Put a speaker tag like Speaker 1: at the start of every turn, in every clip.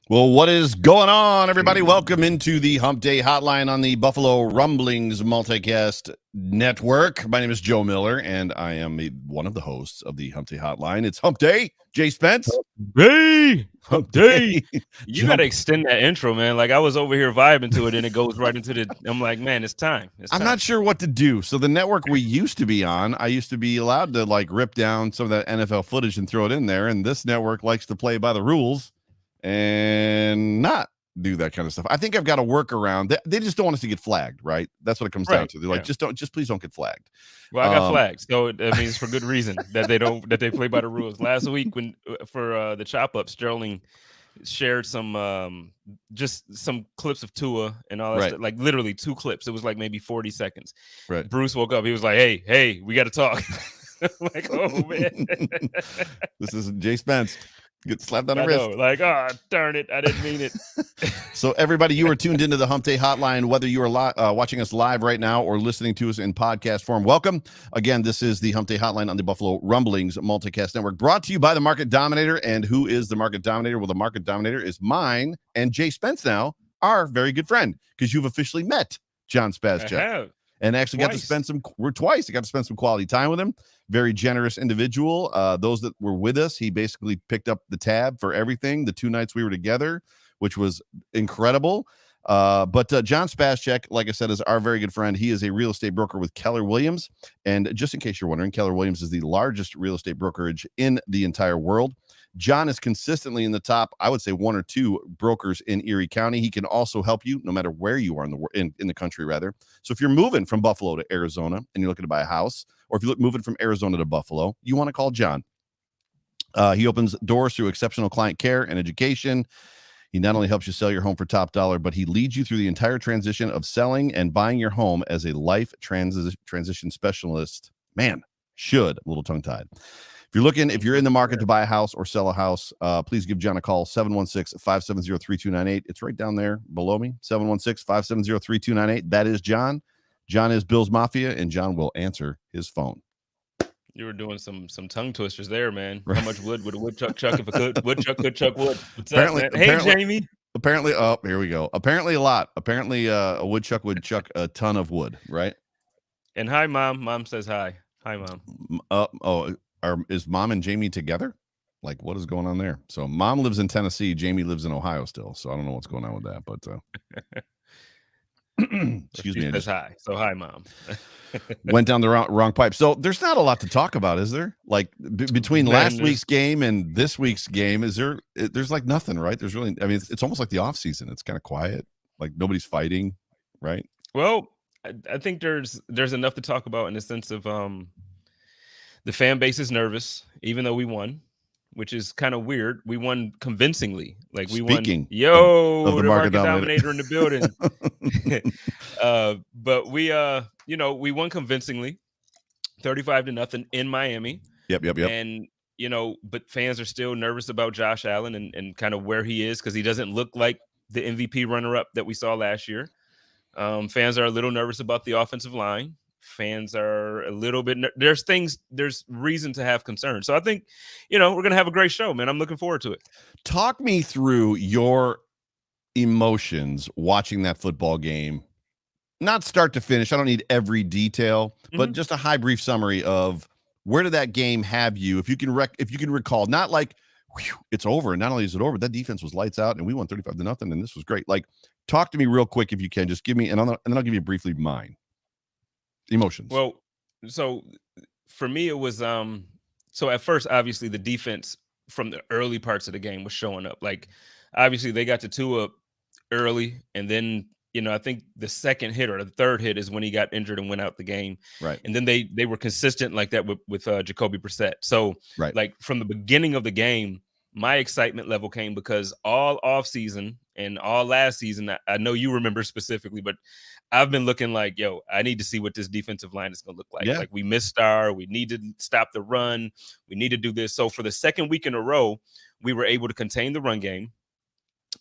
Speaker 1: Well, what is going on, everybody? Welcome into the Hump Day Hotline on the Buffalo Rumblings Multicast Network. My name is Joe Miller, and I am one of the hosts of the Hump Day Hotline. It's Hump Day. Jay Spence.
Speaker 2: Hey, Hump Day. You got
Speaker 1: Jump.
Speaker 2: to extend that intro, man. Like I was over here vibing to it, and it goes right into the. I'm like, man, it's time. It's
Speaker 1: I'm
Speaker 2: time.
Speaker 1: not sure what to do. So the network we used to be on, I used to be allowed to like rip down some of that NFL footage and throw it in there, and this network likes to play by the rules and not do that kind of stuff. I think I've got a workaround. They just don't want us to get flagged, right? That's what it comes down to. They're like, just please don't get flagged.
Speaker 2: Well, I got flagged, so that means for good reason that they play by the rules. Last week when for the chop up, Sterling shared some just some clips of Tua and all that
Speaker 1: Right.
Speaker 2: stuff, like literally 2 clips. It was like maybe 40 seconds.
Speaker 1: Right.
Speaker 2: Bruce woke up. He was like, hey, we got to talk. Like, oh man,
Speaker 1: this is Jay Spence. Get slapped on the
Speaker 2: I
Speaker 1: wrist.
Speaker 2: know, like, oh darn it, I didn't mean it.
Speaker 1: So everybody, you are tuned into the Hump Day Hotline, whether you are watching us live right now or listening to us in podcast form. Welcome. Again, this is the Hump Day Hotline on the Buffalo Rumblings Multicast Network, brought to you by the Market Dominator. And who is the Market Dominator? Well, the Market Dominator is mine and Jay Spence now, our very good friend, because you've officially met John Spazchuk.
Speaker 2: I have.
Speaker 1: And actually got to spend twice. I got to spend some quality time with him. Very generous individual. Those that were with us, he basically picked up the tab for everything the 2 nights we were together, which was incredible. But John Spazchuk, like I said, is our very good friend. He is a real estate broker with Keller Williams. And just in case you're wondering, Keller Williams is the largest real estate brokerage in the entire world. John is consistently in the top, I would say 1 or 2 brokers in Erie County. He can also help you no matter where you are in the country, rather. So if you're moving from Buffalo to Arizona and you're looking to buy a house, or if you're moving from Arizona to Buffalo, you want to call John. He opens doors through exceptional client care and education. He not only helps you sell your home for top dollar, but he leads you through the entire transition of selling and buying your home as a life transition specialist. Man, a little tongue-tied. If you're in the market to buy a house or sell a house, please give John a call, 716-570-3298. It's right down there below me, 716-570-3298. That is John. John is Bill's Mafia, and John will answer his phone.
Speaker 2: You were doing some tongue twisters there, man. How much wood would a woodchuck chuck if a woodchuck could chuck wood? What's up, man? Hey, Jamie.
Speaker 1: Apparently, here we go. Apparently a lot. Apparently a woodchuck would chuck a ton of wood, right?
Speaker 2: And hi, Mom. Mom says hi. Hi, Mom.
Speaker 1: Is Mom and Jamie together? Like, what is going on there? So Mom lives in Tennessee. Jamie lives in Ohio still. So I don't know what's going on with that, but excuse me.
Speaker 2: Says hi. So hi, Mom.
Speaker 1: Went down the wrong pipe. So there's not a lot to talk about, is there? Like between last week's game and this week's game, there's like nothing, right? There's really, I mean, it's almost like the off season. It's kind of quiet. Like nobody's fighting, right?
Speaker 2: Well, I think there's enough to talk about in the sense of the fan base is nervous, even though we won, which is kind of weird. We won convincingly. Like we won. Yo,
Speaker 1: of the market
Speaker 2: dominator in the building. But we we won convincingly, 35-0 in Miami.
Speaker 1: Yep.
Speaker 2: And but fans are still nervous about Josh Allen and kind of where he is because he doesn't look like the MVP runner-up that we saw last year. Fans are a little nervous about the offensive line. Fans are a little bit there's reason to have concern. So I think we're gonna have a great show, man. I'm looking forward to it.
Speaker 1: Talk me through your emotions watching that football game, not start to finish. I don't need every detail, but just a high brief summary of where did that game have you, if you can recall, not like it's over, and not only is it over, that defense was lights out and we won 35-0 and this was great. Like, talk to me real quick if you can. Just give me and then I'll give you briefly mine emotions.
Speaker 2: Well, so for me it was so at first obviously the defense from the early parts of the game was showing up. Like obviously they got to Tua early, and then I think the second hit or the third hit is when he got injured and went out the game.
Speaker 1: Right.
Speaker 2: And then they were consistent like that with Jacoby Brissett. So like from the beginning of the game, my excitement level came because all off season and all last season, I know you remember specifically, but I've been looking like, I need to see what this defensive line is going to look like.
Speaker 1: Yeah.
Speaker 2: Like we missed Star, we need to stop the run, we need to do this. So for the second week in a row, we were able to contain the run game.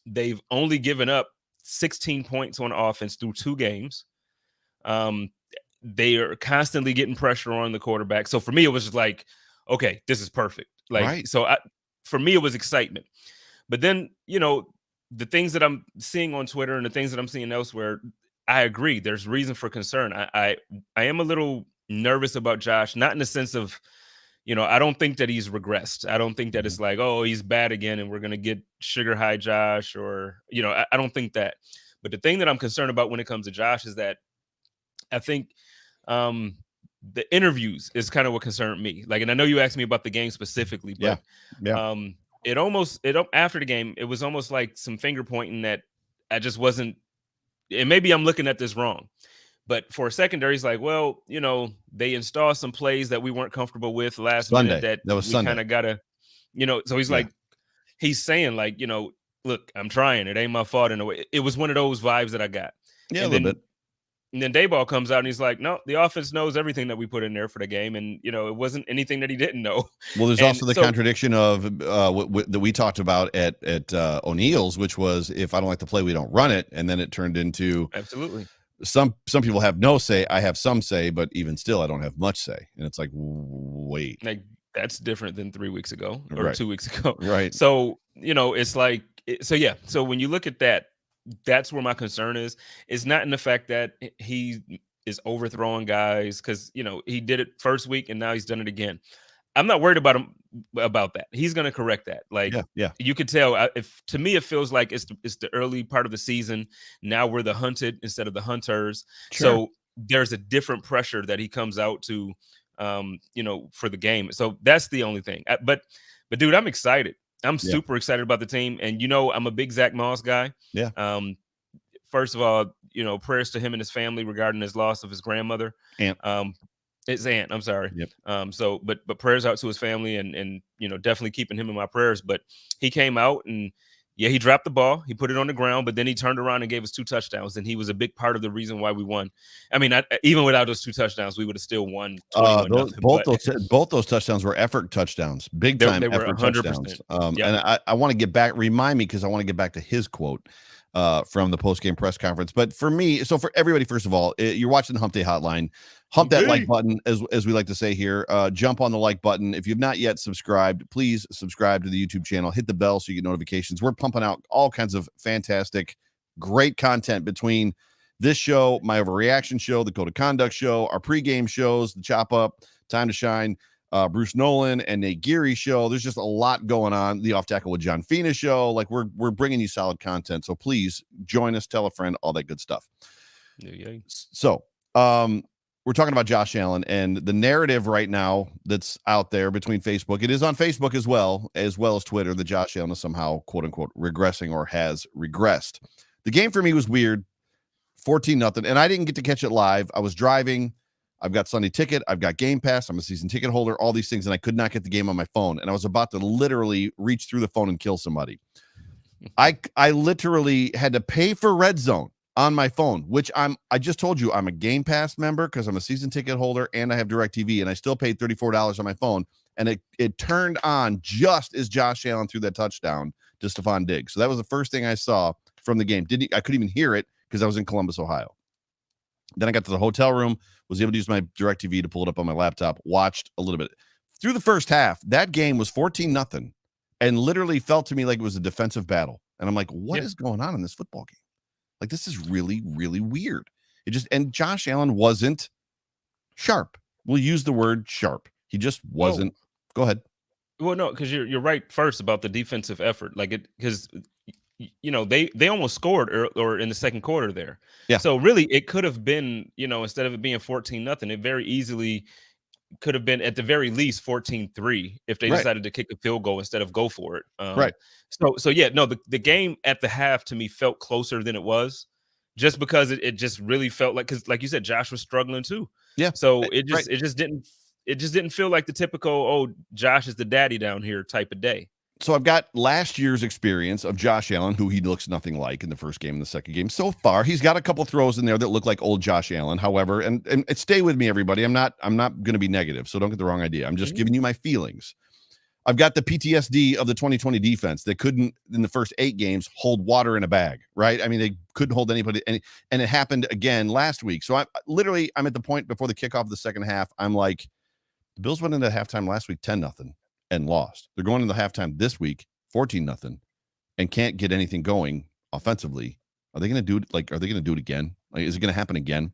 Speaker 2: They've only given up 16 points on offense through 2 games. They are constantly getting pressure on the quarterback. So for me, it was just like, okay, this is perfect. Like, so for me, it was excitement. But then, the things that I'm seeing on Twitter and the things that I'm seeing elsewhere, I agree. There's reason for concern. I am a little nervous about Josh, not in the sense of, I don't think that he's regressed. I don't think that
Speaker 1: Mhm.
Speaker 2: it's like, oh, he's bad again and we're gonna get sugar high Josh, or I don't think that. But the thing that I'm concerned about when it comes to Josh is that I think um the interviews is kind of what concerned me. Like, and I know you asked me about the game specifically,
Speaker 1: Yeah.
Speaker 2: but
Speaker 1: Yeah.
Speaker 2: after the game, it was almost like some finger pointing that I just wasn't, and maybe I'm looking at this wrong. But for a secondary, he's like, well, they installed some plays that we weren't comfortable with last minute
Speaker 1: Sunday.
Speaker 2: that
Speaker 1: That was
Speaker 2: we kind
Speaker 1: Sunday.
Speaker 2: of gotta, so he's
Speaker 1: Yeah.
Speaker 2: like, he's saying like, look, I'm trying. It ain't my fault in a way. It was one of those vibes that I got.
Speaker 1: Yeah, a
Speaker 2: And
Speaker 1: little bit.
Speaker 2: then Dayball comes out and he's like, no, the offense knows everything that we put in there for the game. And, it wasn't anything that he didn't know.
Speaker 1: Well, there's
Speaker 2: And
Speaker 1: also the
Speaker 2: so,
Speaker 1: contradiction of that we talked about at O'Neill's, which was if I don't like the play, we don't run it, and then it turned into
Speaker 2: absolutely.
Speaker 1: some people have no say. I have some say, but even still, I don't have much say. And it's like, wait,
Speaker 2: Like, that's different than 3 weeks ago or
Speaker 1: right,
Speaker 2: 2 weeks ago.
Speaker 1: right,
Speaker 2: So, it's like, so yeah. So when you look at that, that's where my concern is. It's not in the fact that he is overthrowing guys because, he did it first week and now he's done it again. I'm not worried about that. He's going to correct that. Like,
Speaker 1: yeah, yeah,
Speaker 2: you could tell. If to me, it feels like it's the early part of the season. Now we're the hunted instead of the hunters.
Speaker 1: sure,
Speaker 2: So there's a different pressure that he comes out to, for the game. So that's the only thing. But dude, I'm excited. I'm
Speaker 1: yeah,
Speaker 2: super excited about the team, and I'm a big Zach Moss guy.
Speaker 1: yeah,
Speaker 2: Um, First of all, prayers to him and his family regarding his loss of his grandmother.
Speaker 1: and
Speaker 2: Um, his aunt, I'm sorry.
Speaker 1: yep.
Speaker 2: So but prayers out to his family, and definitely keeping him in my prayers. But he came out and yeah, he dropped the ball, he put it on the ground, but then he turned around and gave us 2 touchdowns, and he was a big part of the reason why we won. I mean, even without those 2 touchdowns, we would have still won 21 nothing. But
Speaker 1: Both those touchdowns were effort touchdowns, big
Speaker 2: they,
Speaker 1: time
Speaker 2: they were
Speaker 1: effort touchdowns.
Speaker 2: 100%. Yep.
Speaker 1: And I want to get back, remind me, because I want to get back to his quote from the post game press conference. But for me, so for everybody, first of all, you're watching the Hump Day Hotline. Hump that like button, as we like to say here. Jump on the like button. If you've not yet subscribed, please subscribe to the YouTube channel. Hit the bell so you get notifications. We're pumping out all kinds of fantastic, great content between this show, my overreaction show, the Code of Conduct show, our pregame shows, the Chop Up, Time to Shine, Bruce Nolan and Nate Geary show. There's just a lot going on. The Off Tackle with John Fina show. Like we're bringing you solid content. So please join us, tell a friend, all that good stuff.
Speaker 2: Yeah.
Speaker 1: So we're talking about Josh Allen and the narrative right now that's out there between Facebook. It is on Facebook as well as Twitter that Josh Allen is somehow, quote unquote, regressing or has regressed. The game for me was weird. 14-0. And I didn't get to catch it live. I was driving. I've got Sunday Ticket. I've got Game Pass. I'm a season ticket holder, all these things. And I could not get the game on my phone. And I was about to literally reach through the phone and kill somebody. I literally had to pay for Red Zone on my phone, which I just told you I'm a Game Pass member because I'm a season ticket holder and I have DirecTV, and I still paid $34 on my phone. And it turned on just as Josh Allen threw that touchdown to Stephon Diggs. So that was the first thing I saw from the game. I couldn't even hear it because I was in Columbus, Ohio. Then I got to the hotel room, was able to use my DirecTV to pull it up on my laptop, watched a little bit. Through the first half, that game was 14-0 and literally felt to me like it was a defensive battle. And I'm like, what is going on in this football game? Like, this is really, really weird. And Josh Allen wasn't sharp. We'll use the word sharp. He just wasn't. Go ahead.
Speaker 2: Well, no, because you're right first about the defensive effort. Like because they almost scored or in the second quarter there.
Speaker 1: Yeah.
Speaker 2: So really, it could have been instead of it being 14-0, it very easily could have been at the very least 14-3 if they decided to kick a field goal instead of go for it.
Speaker 1: Right.
Speaker 2: So yeah, no, the game at the half to me felt closer than it was, just because it just really felt like, because like you said, Josh was struggling too.
Speaker 1: Yeah.
Speaker 2: So it just didn't feel like the typical, oh, Josh is the daddy down here type of day.
Speaker 1: So I've got last year's experience of Josh Allen, who he looks nothing like in the first game and the second game. So far, he's got a couple throws in there that look like old Josh Allen. However, and stay with me, everybody. I'm not going to be negative, so don't get the wrong idea. I'm just giving you my feelings. I've got the PTSD of the 2020 defense that couldn't, in the first 8 games, hold water in a bag, right? I mean, they couldn't hold anybody, and it happened again last week. So I'm at the point before the kickoff of the second half. I'm like, the Bills went into halftime last week 10-0 and lost. They're going into halftime this week 14-0 and can't get anything going offensively, are they going to do it? Like, are they going to do it again? Like, is it going to happen again?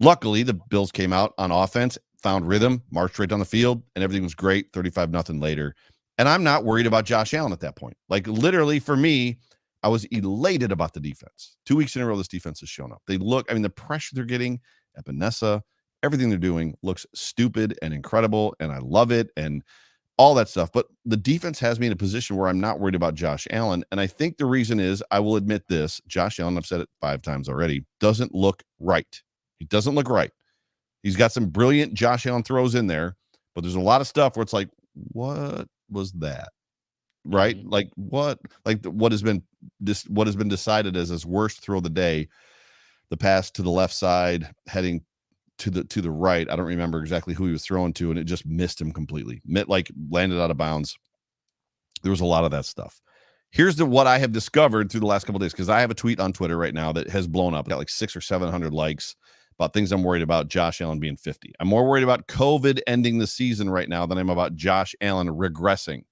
Speaker 1: Luckily, the Bills came out on offense, found rhythm, marched right down the field, and everything was great. 35-0 later. And I'm not worried about Josh Allen at that point. Like, literally, for me, I was elated about the defense. 2 weeks in a row, this defense has shown up. They look, I mean, the pressure they're getting, Epinesa, everything they're doing looks stupid and incredible, and I love it, and all that stuff. But the defense has me in a position where I'm not worried about Josh Allen. And I think the reason is, I will admit this, Josh Allen, I've said it 5 times already, doesn't look right. He doesn't look right. He's got some brilliant Josh Allen throws in there, but there's a lot of stuff where it's like, what was that? Right?
Speaker 2: Mhm.
Speaker 1: Like what has been decided as his worst throw of the day, the pass to the left side heading to the right. I don't remember exactly who he was throwing to, and it just missed him completely. Like landed out of bounds. There was a lot of that stuff. Here's what I have discovered through the last couple of days, because I have a tweet on Twitter right now that has blown up, got like 600 or 700 likes, about things I'm worried about Josh Allen being 50. I'm more worried about COVID ending the season right now than I'm about Josh Allen regressing.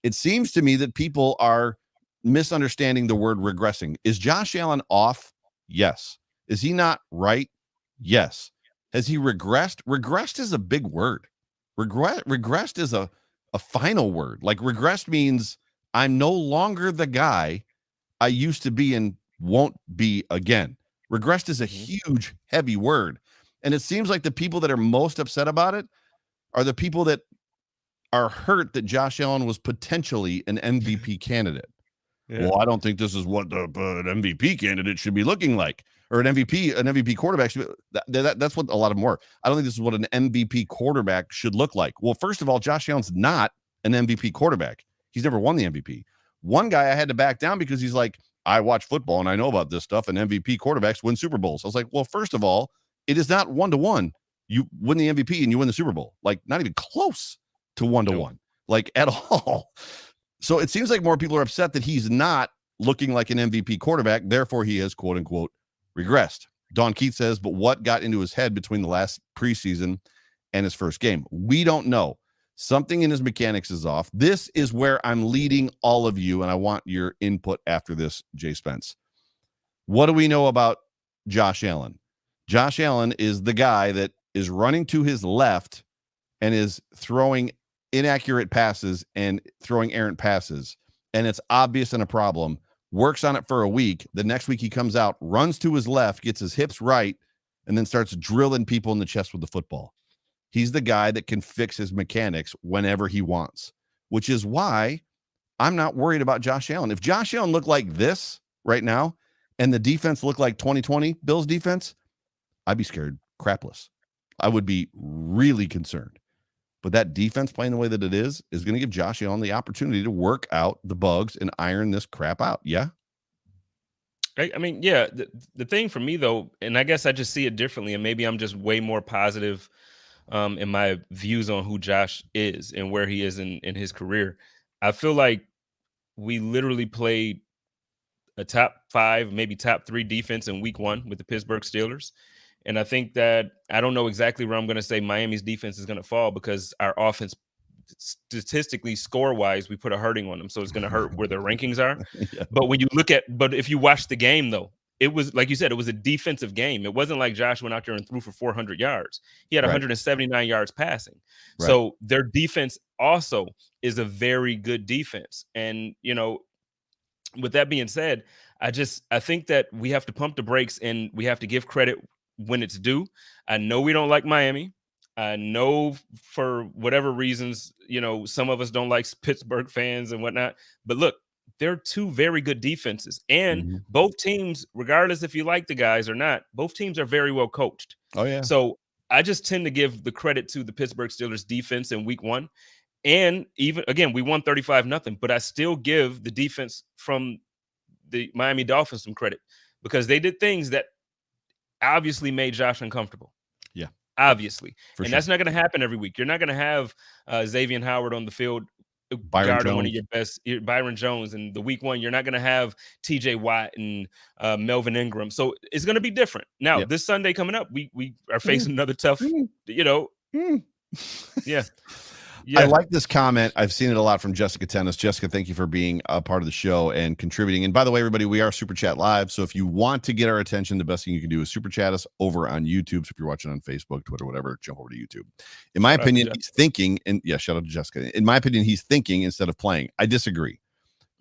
Speaker 1: It seems to me that people are misunderstanding the word regressing. Is Josh Allen off? Yes. Is he not right? Yes. Has he regressed? Regressed is a big word. Regressed is a final word. Like, regressed means I'm no longer the guy I used to be and won't be again. Regressed is a huge, heavy word. And it seems like the people that are most upset about it are the people that are hurt that Josh Allen was potentially an MVP candidate.
Speaker 2: Yeah.
Speaker 1: Well, I don't think this is what an MVP candidate should be looking like, or an MVP quarterback should be. That's what a lot of them were. I don't think this is what an MVP quarterback should look like. Well, first of all, Josh Allen's not an MVP quarterback. He's never won the MVP. One guy I had to back down because he's like, I watch football and I know about this stuff, and MVP quarterbacks win Super Bowls. I was like, well, first of all, it is not 1-to-1. You win the MVP and you win the Super Bowl. Like, not even close to 1-to-1, like at all. So it seems like more people are upset that he's not looking like an MVP quarterback. Therefore, he has, quote unquote, regressed. Don Keith says, but what got into his head between the last preseason and his first game? We don't know. Something in his mechanics is off. This is where I'm leading all of you, and I want your input after this, Jay Spence. What do we know about Josh Allen? Josh Allen is the guy that is running to his left and is throwing inaccurate passes and throwing errant passes, and it's obvious and a problem. Works on it for a week. The next week he comes out, runs to his left, gets his hips right, and then starts drilling people in the chest with the football. He's the guy that can fix his mechanics whenever he wants, which is why I'm not worried about Josh Allen. If Josh Allen looked like this right now and the defense looked like 2020 Bills defense, I'd be scared crapless. I would be really concerned. But that defense playing the way that it is going to give Josh Allen the opportunity to work out the bugs and iron this crap out. Yeah.
Speaker 2: I mean, yeah, the thing for me though, and I guess I just see it differently, and maybe I'm just way more positive in my views on who Josh is and where he is in his career. I feel like we literally played a top 5, maybe top 3 defense in week 1 with the Pittsburgh Steelers. And I think that I don't know exactly where I'm going to say Miami's defense is going to fall, because our offense, statistically, score-wise, we put a hurting on them. So it's going to hurt where their rankings are.
Speaker 1: Yeah.
Speaker 2: But if you watch the game, though, it was, like you said, it was a defensive game. It wasn't like Josh went out there and threw for 400 yards. He had 179 yards passing.
Speaker 1: Right.
Speaker 2: So their defense also is a very good defense. And, with that being said, I think that we have to pump the brakes and we have to give credit when it's due. I know we don't like Miami. I know for whatever reasons, some of us don't like Pittsburgh fans and whatnot. But look, they're 2 very good defenses. And both teams, regardless if you like the guys or not, both teams are very well coached.
Speaker 1: Oh, yeah.
Speaker 2: So I just tend to give the credit to the Pittsburgh Steelers defense in week 1. And even, again, we won 35-0, but I still give the defense from the Miami Dolphins some credit, because they did things that obviously made Josh uncomfortable.
Speaker 1: Yeah.
Speaker 2: Obviously.
Speaker 1: For
Speaker 2: and
Speaker 1: sure.
Speaker 2: That's not going to happen every week. You're not going to have Xavier Howard on the field
Speaker 1: Byron
Speaker 2: one of your best, Byron Jones, and the week 1 you're not going to have TJ Watt and Melvin Ingram. So it's going to be different. Now, this Sunday coming up, we are facing another tough, yeah.
Speaker 1: I
Speaker 2: Yeah.
Speaker 1: like this comment. I've seen it a lot from Jessica Tennis. Jessica, thank you for being a part of the show and contributing. And by the way, everybody, we are Super Chat Live. So if you want to get our attention, the best thing you can do is Super Chat us over on YouTube. So if you're watching on Facebook, Twitter, whatever, jump over to YouTube. In my opinion, he's thinking, and yeah, shout out to Jessica. In my opinion, he's thinking instead of playing. I disagree.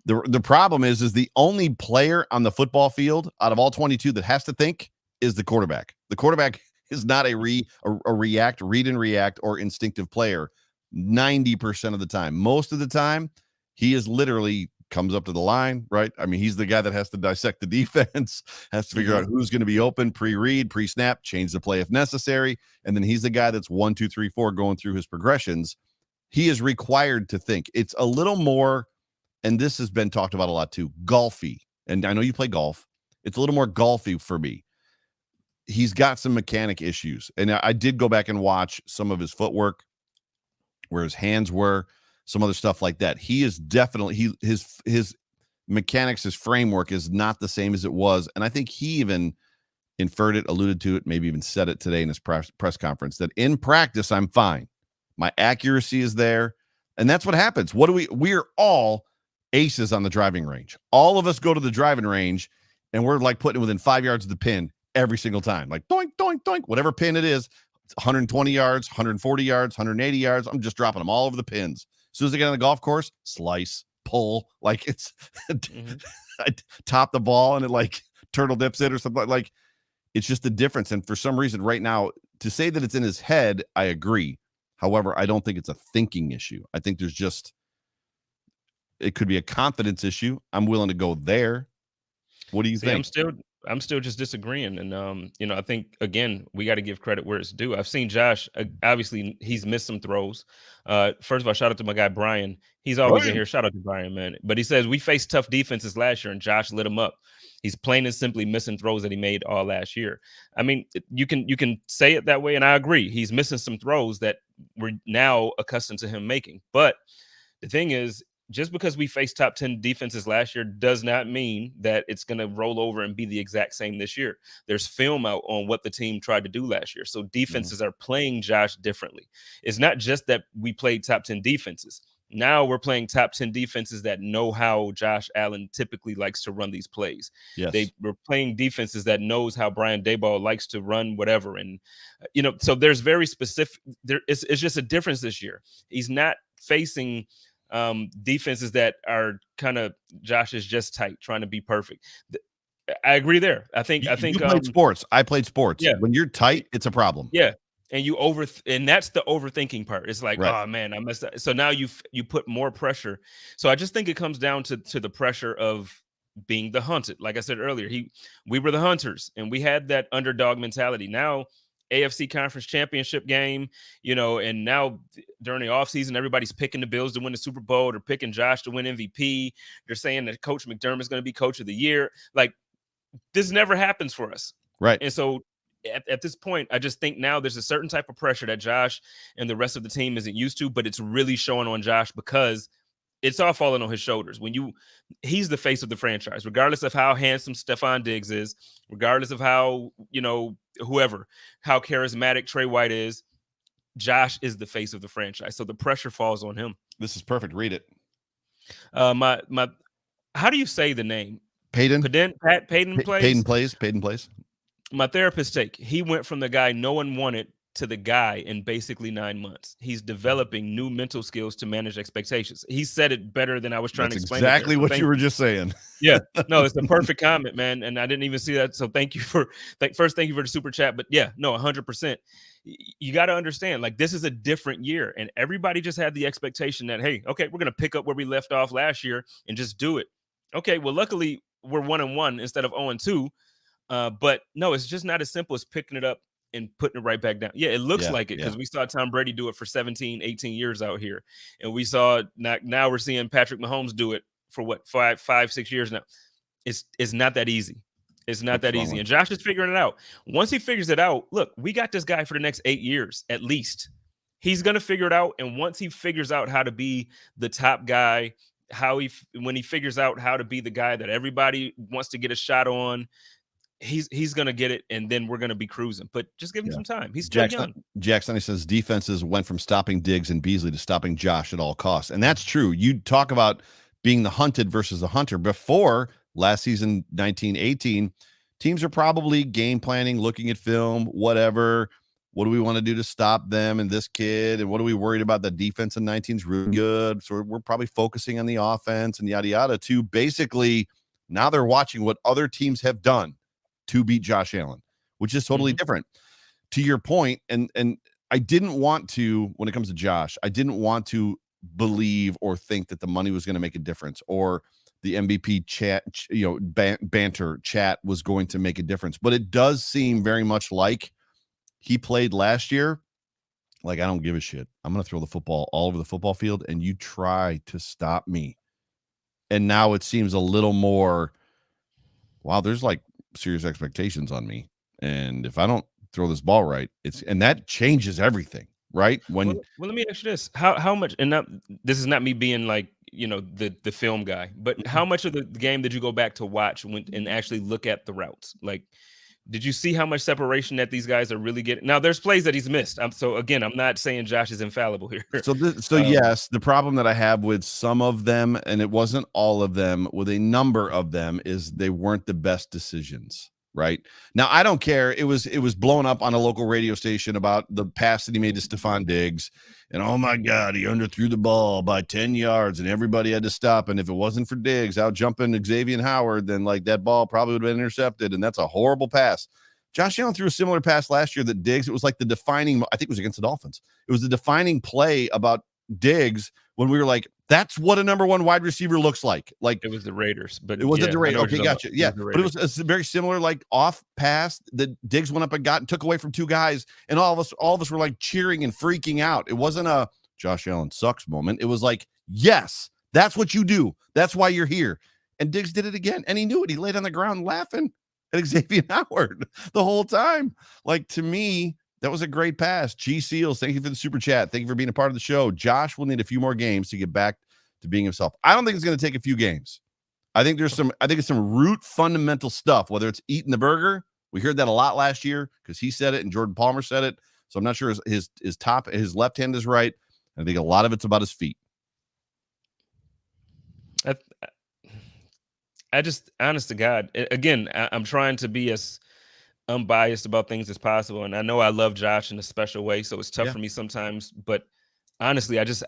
Speaker 1: The problem is the only player on the football field out of all 22 that has to think is the quarterback. The quarterback is not a read and react, or instinctive player 90% of the time. Most of the time, he is literally comes up to the line, right? I mean, he's the guy that has to dissect the defense, has to figure out who's going to be open, pre-read, pre-snap, change the play if necessary. And then he's the guy that's 1, 2, 3, 4 going through his progressions. He is required to think. It's a little more, and this has been talked about a lot too, golfy. And I know you play golf. It's a little more golfy for me. He's got some mechanic issues. And I did go back and watch some of his footwork, where his hands were, some other stuff like that. He is definitely, his mechanics, his framework is not the same as it was. And I think he even inferred it, alluded to it, maybe even said it today in his press conference, that in practice, I'm fine. My accuracy is there. And that's what happens. We're all aces on the driving range. All of us go to the driving range and we're like putting it within 5 yards of the pin every single time. Like doink, doink, doink, whatever pin it is, 120 yards, 140 yards, 180 yards. I'm just dropping them all over the pins. As soon as I get on the golf course, slice, pull, like it's I top the ball and it like turtle dips it or something. Like it's just a difference. And for some reason right now, to say that it's in his head, I agree. However, I don't think it's a thinking issue. I think there's just, it could be a confidence issue. I'm willing to go there. What do you think?
Speaker 2: I'm still just disagreeing. And, I think, again, we got to give credit where it's due. I've seen Josh, obviously, he's missed some throws. First of all, shout out to my guy, Brian. He's always in here. Shout out to Brian, man. But he says, we faced tough defenses last year, and Josh lit him up. He's plain and simply missing throws that he made all last year. I mean, you can say it that way, and I agree. He's missing some throws that we're now accustomed to him making. But the thing is, just because we faced top 10 defenses last year does not mean that it's going to roll over and be the exact same this year. There's film out on what the team tried to do last year. So defenses are playing Josh differently. It's not just that we played top 10 defenses. Now we're playing top 10 defenses that know how Josh Allen typically likes to run these plays.
Speaker 1: Yes.
Speaker 2: We're playing defenses that knows how Brian Daboll likes to run whatever. And, so there's very specific, it's just a difference this year. He's not facing defenses that are kind of, Josh is just tight, trying to be perfect. I agree there. I think
Speaker 1: you played sports. I played sports.
Speaker 2: Yeah.
Speaker 1: When you're tight, it's a problem.
Speaker 2: Yeah. And and that's the overthinking part. It's like, oh man, I messed up. So now you put more pressure. So I just think it comes down to the pressure of being the hunted. Like I said earlier, we were the hunters and we had that underdog mentality. Now AFC Conference Championship game, and now during the offseason, everybody's picking the Bills to win the Super Bowl. They're picking Josh to win MVP. They're saying that Coach McDermott is going to be Coach of the Year. Like, this never happens for us.
Speaker 1: Right.
Speaker 2: And so at this point, I just think now there's a certain type of pressure that Josh and the rest of the team isn't used to, but it's really showing on Josh because it's all falling on his shoulders. He's the face of the franchise, regardless of how handsome Stephon Diggs is, regardless of how, how charismatic Trey White is. Josh is the face of the franchise. So the pressure falls on him.
Speaker 1: This is perfect. Read it.
Speaker 2: How do you say the name?
Speaker 1: Payton
Speaker 2: Payton plays.
Speaker 1: Payton plays.
Speaker 2: My therapist he went from the guy no one wanted to the guy in basically 9 months. He's developing new mental skills to manage expectations. He said it better than I was trying to explain.
Speaker 1: Exactly what you were just saying.
Speaker 2: Yeah, no, it's the perfect comment, man. And I didn't even see that. So thank you for the super chat. But yeah, no, 100%. You got to understand, like, this is a different year, and everybody just had the expectation that, hey, okay, we're going to pick up where we left off last year and just do it. Okay, well, luckily we're 1-1 instead of 0-2. But no, it's just not as simple as picking it up and putting it right back down. Yeah, it looks like it because we saw Tom Brady do it for 17, 18 years out here. And we saw now we're seeing Patrick Mahomes do it for what, 5, 6 years now. It's not that easy. It's not that easy. And Josh is figuring it out. Once he figures it out, look, we got this guy for the next 8 years at least. He's going to figure it out. And once he figures out how to be the top guy, when he figures out how to be the guy that everybody wants to get a shot on, he's gonna get it, and then we're gonna be cruising. But just give him some time. He's still young.
Speaker 1: Jackson says defenses went from stopping Diggs and Beasley to stopping Josh at all costs, and that's true. You talk about being the hunted versus the hunter. Before last season, 1918, teams are probably game planning, looking at film, whatever. What do we want to do to stop them and this kid? And what are we worried about? The defense in 19 is really good. So we're probably focusing on the offense and yada, yada, to basically now they're watching what other teams have done to beat Josh Allen, which is totally different. To your point, and I didn't want to, when it comes to Josh, I didn't want to believe or think that the money was going to make a difference or the MVP chat, banter chat was going to make a difference. But it does seem very much like he played last year. Like, I don't give a shit. I'm going to throw the football all over the football field and you try to stop me. And now it seems a little more, wow, there's like serious expectations on me. And if I don't throw this ball right, and that changes everything, right? When
Speaker 2: well, let me ask you this: how much? And this is not me being like the film guy, but how much of the game did you go back to watch and actually look at the routes? Like, did you see how much separation that these guys are really getting? Now, there's plays that he's missed. So again, I'm not saying Josh is infallible here.
Speaker 1: Yes, the problem that I have with some of them, and it wasn't all of them, with a number of them, is they weren't the best decisions. Right now, I don't care. It was blown up on a local radio station about the pass that he made to Stephon Diggs, and oh my God, he underthrew the ball by 10 yards, and everybody had to stop. And if it wasn't for Diggs out jumping Xavier Howard, then like that ball probably would have been intercepted, and that's a horrible pass. Josh Allen threw a similar pass last year that Diggs. It was like the defining. I think it was against the Dolphins. It was the defining play about Diggs when we were like, that's what a number one wide receiver looks like. Like,
Speaker 2: it was the Raiders, but
Speaker 1: it wasn't the Raiders. Okay, gotcha. Yeah, but it was a very similar, like, off pass that Diggs went up and got and took away from two guys, and all of us were like cheering and freaking out. It wasn't a Josh Allen sucks moment. It was like, yes, that's what you do. That's why you're here. And Diggs did it again, and he knew it. He laid on the ground laughing at Xavier Howard the whole time. Like, to me, that was a great pass. G Seals, thank you for the super chat. Thank you for being a part of the show. Josh will need a few more games to get back to being himself. I don't think it's going to take a few games. I think it's some root fundamental stuff, whether it's eating the burger. We heard that a lot last year because he said it and Jordan Palmer said it. So I'm not sure his left hand is right. I think a lot of it's about his feet.
Speaker 2: I just, honest to God, again, I'm trying to be as unbiased about things as possible. And I know I love Josh in a special way, so it's tough for me sometimes. But honestly, I just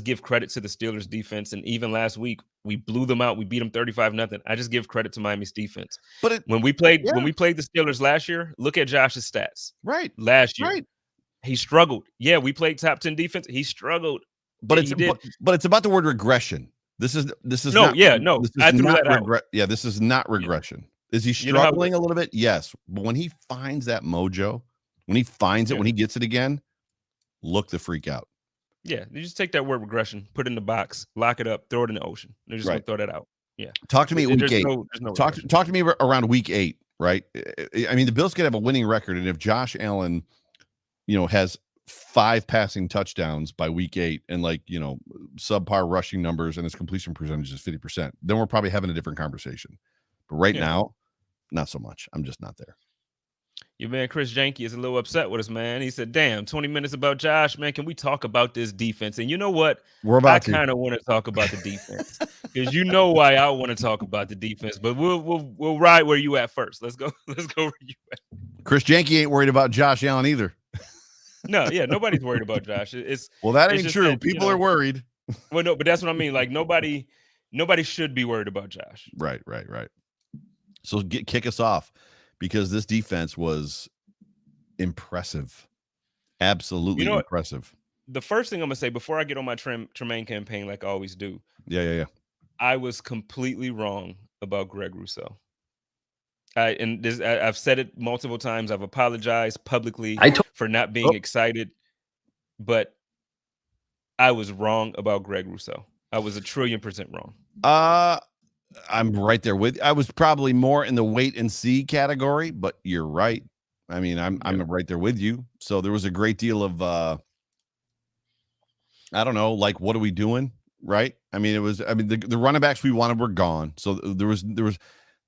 Speaker 2: give credit to the Steelers defense. And even last week, we blew them out. We beat them 35-0. I just give credit to Miami's defense.
Speaker 1: But
Speaker 2: when we played the Steelers last year, look at Josh's stats.
Speaker 1: Right.
Speaker 2: Last year. He struggled. Yeah, we played top 10 defense. He struggled.
Speaker 1: But it's about the word regression. This is
Speaker 2: no,
Speaker 1: not,
Speaker 2: yeah, no. I threw that out.
Speaker 1: Yeah, this is not regression. Is he struggling a little bit? Yes. But when he finds that mojo, when he finds it, when he gets it again, look the freak out.
Speaker 2: Yeah, you just take that word regression, put it in the box, lock it up, throw it in the ocean. They're just gonna throw that out. Yeah.
Speaker 1: Talk to me at week 8. Talk to me around week 8, right? I mean, the Bills could have a winning record, and if Josh Allen, has 5 passing touchdowns by week 8 and subpar rushing numbers and his completion percentage is 50%, then we're probably having a different conversation. But right now, not so much. I'm just not there.
Speaker 2: Your man Chris Janke is a little upset with us, man. He said, damn, 20 minutes about Josh, man. Can we talk about this defense? And you know what? I kind of want to talk about the defense because you know why I want to talk about the defense. But we'll ride where you at first. Let's go where you at.
Speaker 1: Chris Janke ain't worried about Josh Allen either.
Speaker 2: No, yeah, nobody's worried about Josh.
Speaker 1: That ain't true. People are worried.
Speaker 2: Well, no, but that's what I mean. Like nobody should be worried about Josh.
Speaker 1: Right. So kick us off, because this defense was impressive. Absolutely impressive.
Speaker 2: The first thing I'm gonna say before I get on my Tremaine campaign, like I always do.
Speaker 1: Yeah.
Speaker 2: I was completely wrong about Greg Rousseau. I've said it multiple times. I've apologized publicly for not being excited, but I was wrong about Greg Rousseau. I was 1,000,000,000% wrong.
Speaker 1: I'm right there with. I was probably more in the wait and see category, but you're right. I mean, I'm right there with you. So there was a great deal of I don't know, like, what are we doing? Right? I mean, the running backs we wanted were gone. So there was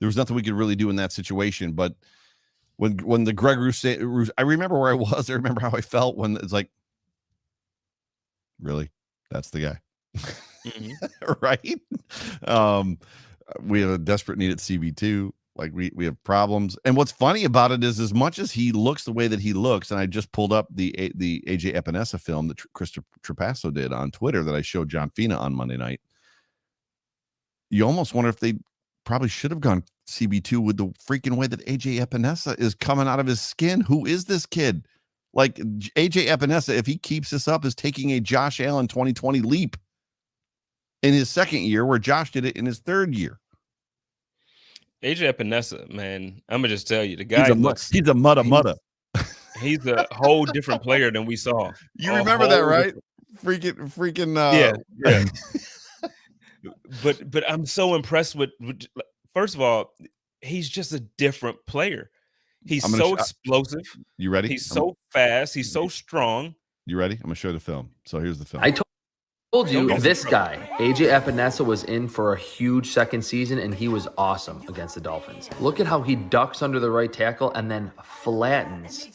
Speaker 1: There was nothing we could really do in that situation. But when the Greg Rousseau, I remember where I was. I remember how I felt when it's like, really, that's the guy, right? We have a desperate need at CB2. Like we have problems. And what's funny about it is, as much as he looks the way that he looks, and I just pulled up the AJ Epinesa film that Chris Trapasso did on Twitter that I showed John Fina on Monday night. You almost wonder if they probably should have gone CB2 with the freaking way that AJ Epinesa is coming out of his skin. Who is this kid? Like, AJ Epinesa, if he keeps this up, is taking a Josh Allen 2020 leap in his second year, where Josh did it in his third year.
Speaker 2: AJ Epinesa, man, I'm gonna just tell you, the guy
Speaker 1: he's a mutta.
Speaker 2: He's a whole different player than we saw.
Speaker 1: You remember that, right? Freaking
Speaker 2: yeah. But I'm so impressed with first of all, he's just a different player. He's so explosive.
Speaker 1: You ready?
Speaker 2: He's so fast. He's so strong.
Speaker 1: You ready? I'm gonna show the film. So here's the film.
Speaker 3: I told you this guy, AJ Epinesa, was in for a huge second season, and he was awesome against the Dolphins. Look at how he ducks under the right tackle and then flattens